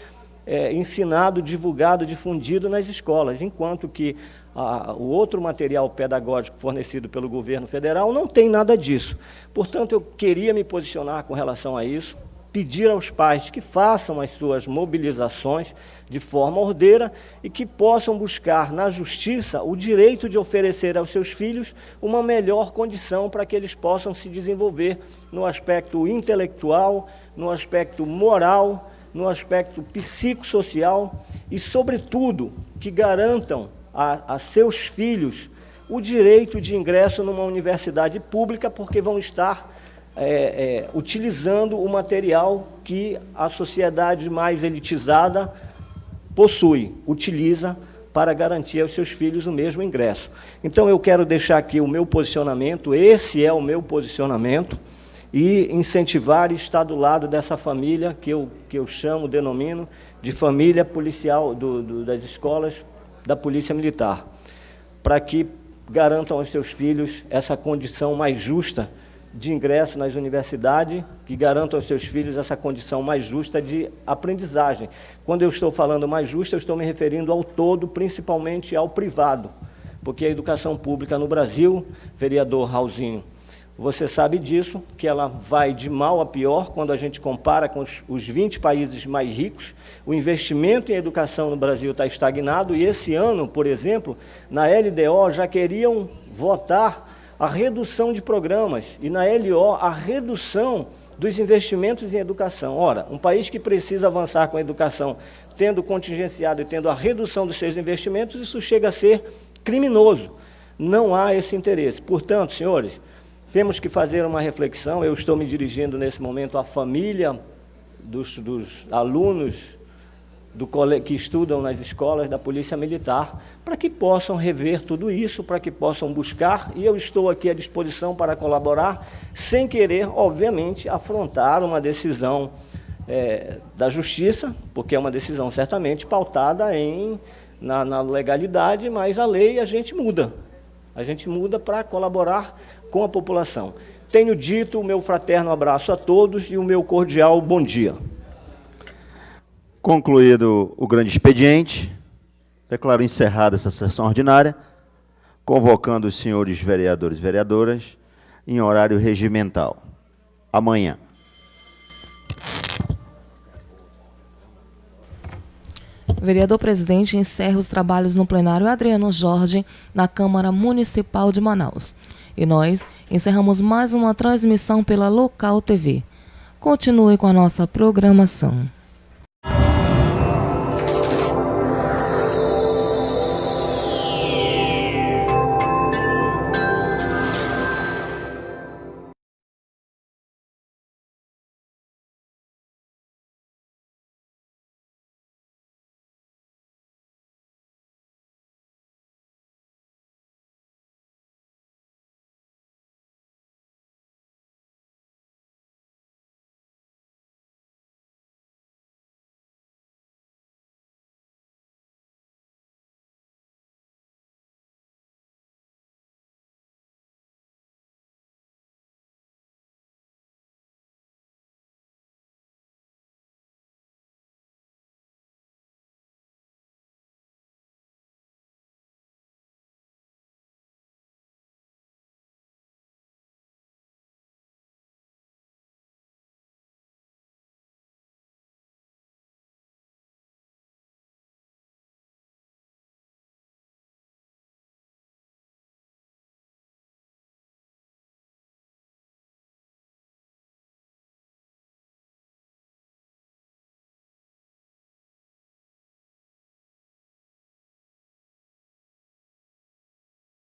ensinado, divulgado, difundido nas escolas, enquanto que o outro material pedagógico fornecido pelo governo federal não tem nada disso. Portanto, eu queria me posicionar com relação a isso, pedir aos pais que façam as suas mobilizações de forma ordeira e que possam buscar na justiça o direito de oferecer aos seus filhos uma melhor condição para que eles possam se desenvolver no aspecto intelectual, no aspecto moral, no aspecto psicossocial e, sobretudo, que garantam a seus filhos o direito de ingresso numa universidade pública, porque vão estar utilizando o material que a sociedade mais elitizada utiliza para garantir aos seus filhos o mesmo ingresso. Então, eu quero deixar aqui o meu posicionamento, esse é o meu posicionamento, e incentivar e estar do lado dessa família que eu denomino de família policial das escolas da Polícia Militar, para que garantam aos seus filhos essa condição mais justa de ingresso nas universidades, que garantam aos seus filhos essa condição mais justa de aprendizagem. Quando eu estou falando mais justa, eu estou me referindo ao todo, principalmente ao privado, porque a educação pública no Brasil, vereador Raulzinho, você sabe disso, que ela vai de mal a pior quando a gente compara com os 20 países mais ricos. O investimento em educação no Brasil está estagnado e esse ano, por exemplo, na LDO já queriam votar a redução de programas e na LO a redução dos investimentos em educação. Ora, um país que precisa avançar com a educação, tendo contingenciado e tendo a redução dos seus investimentos, isso chega a ser criminoso. Não há esse interesse. Portanto, senhores, temos que fazer uma reflexão. Eu estou me dirigindo nesse momento à família dos alunos que estudam nas escolas da Polícia Militar, para que possam rever tudo isso, para que possam buscar, e eu estou aqui à disposição para colaborar, sem querer, obviamente, afrontar uma decisão da Justiça, porque é uma decisão certamente pautada na legalidade, mas a lei a gente muda para colaborar com a população. Tenho dito o meu fraterno abraço a todos e o meu cordial bom dia. Concluído o grande expediente, declaro encerrada essa sessão ordinária, convocando os senhores vereadores e vereadoras em horário regimental. Amanhã. Vereador presidente encerra os trabalhos no plenário Adriano Jorge, na Câmara Municipal de Manaus. E nós encerramos mais uma transmissão pela Local TV. Continue com a nossa programação.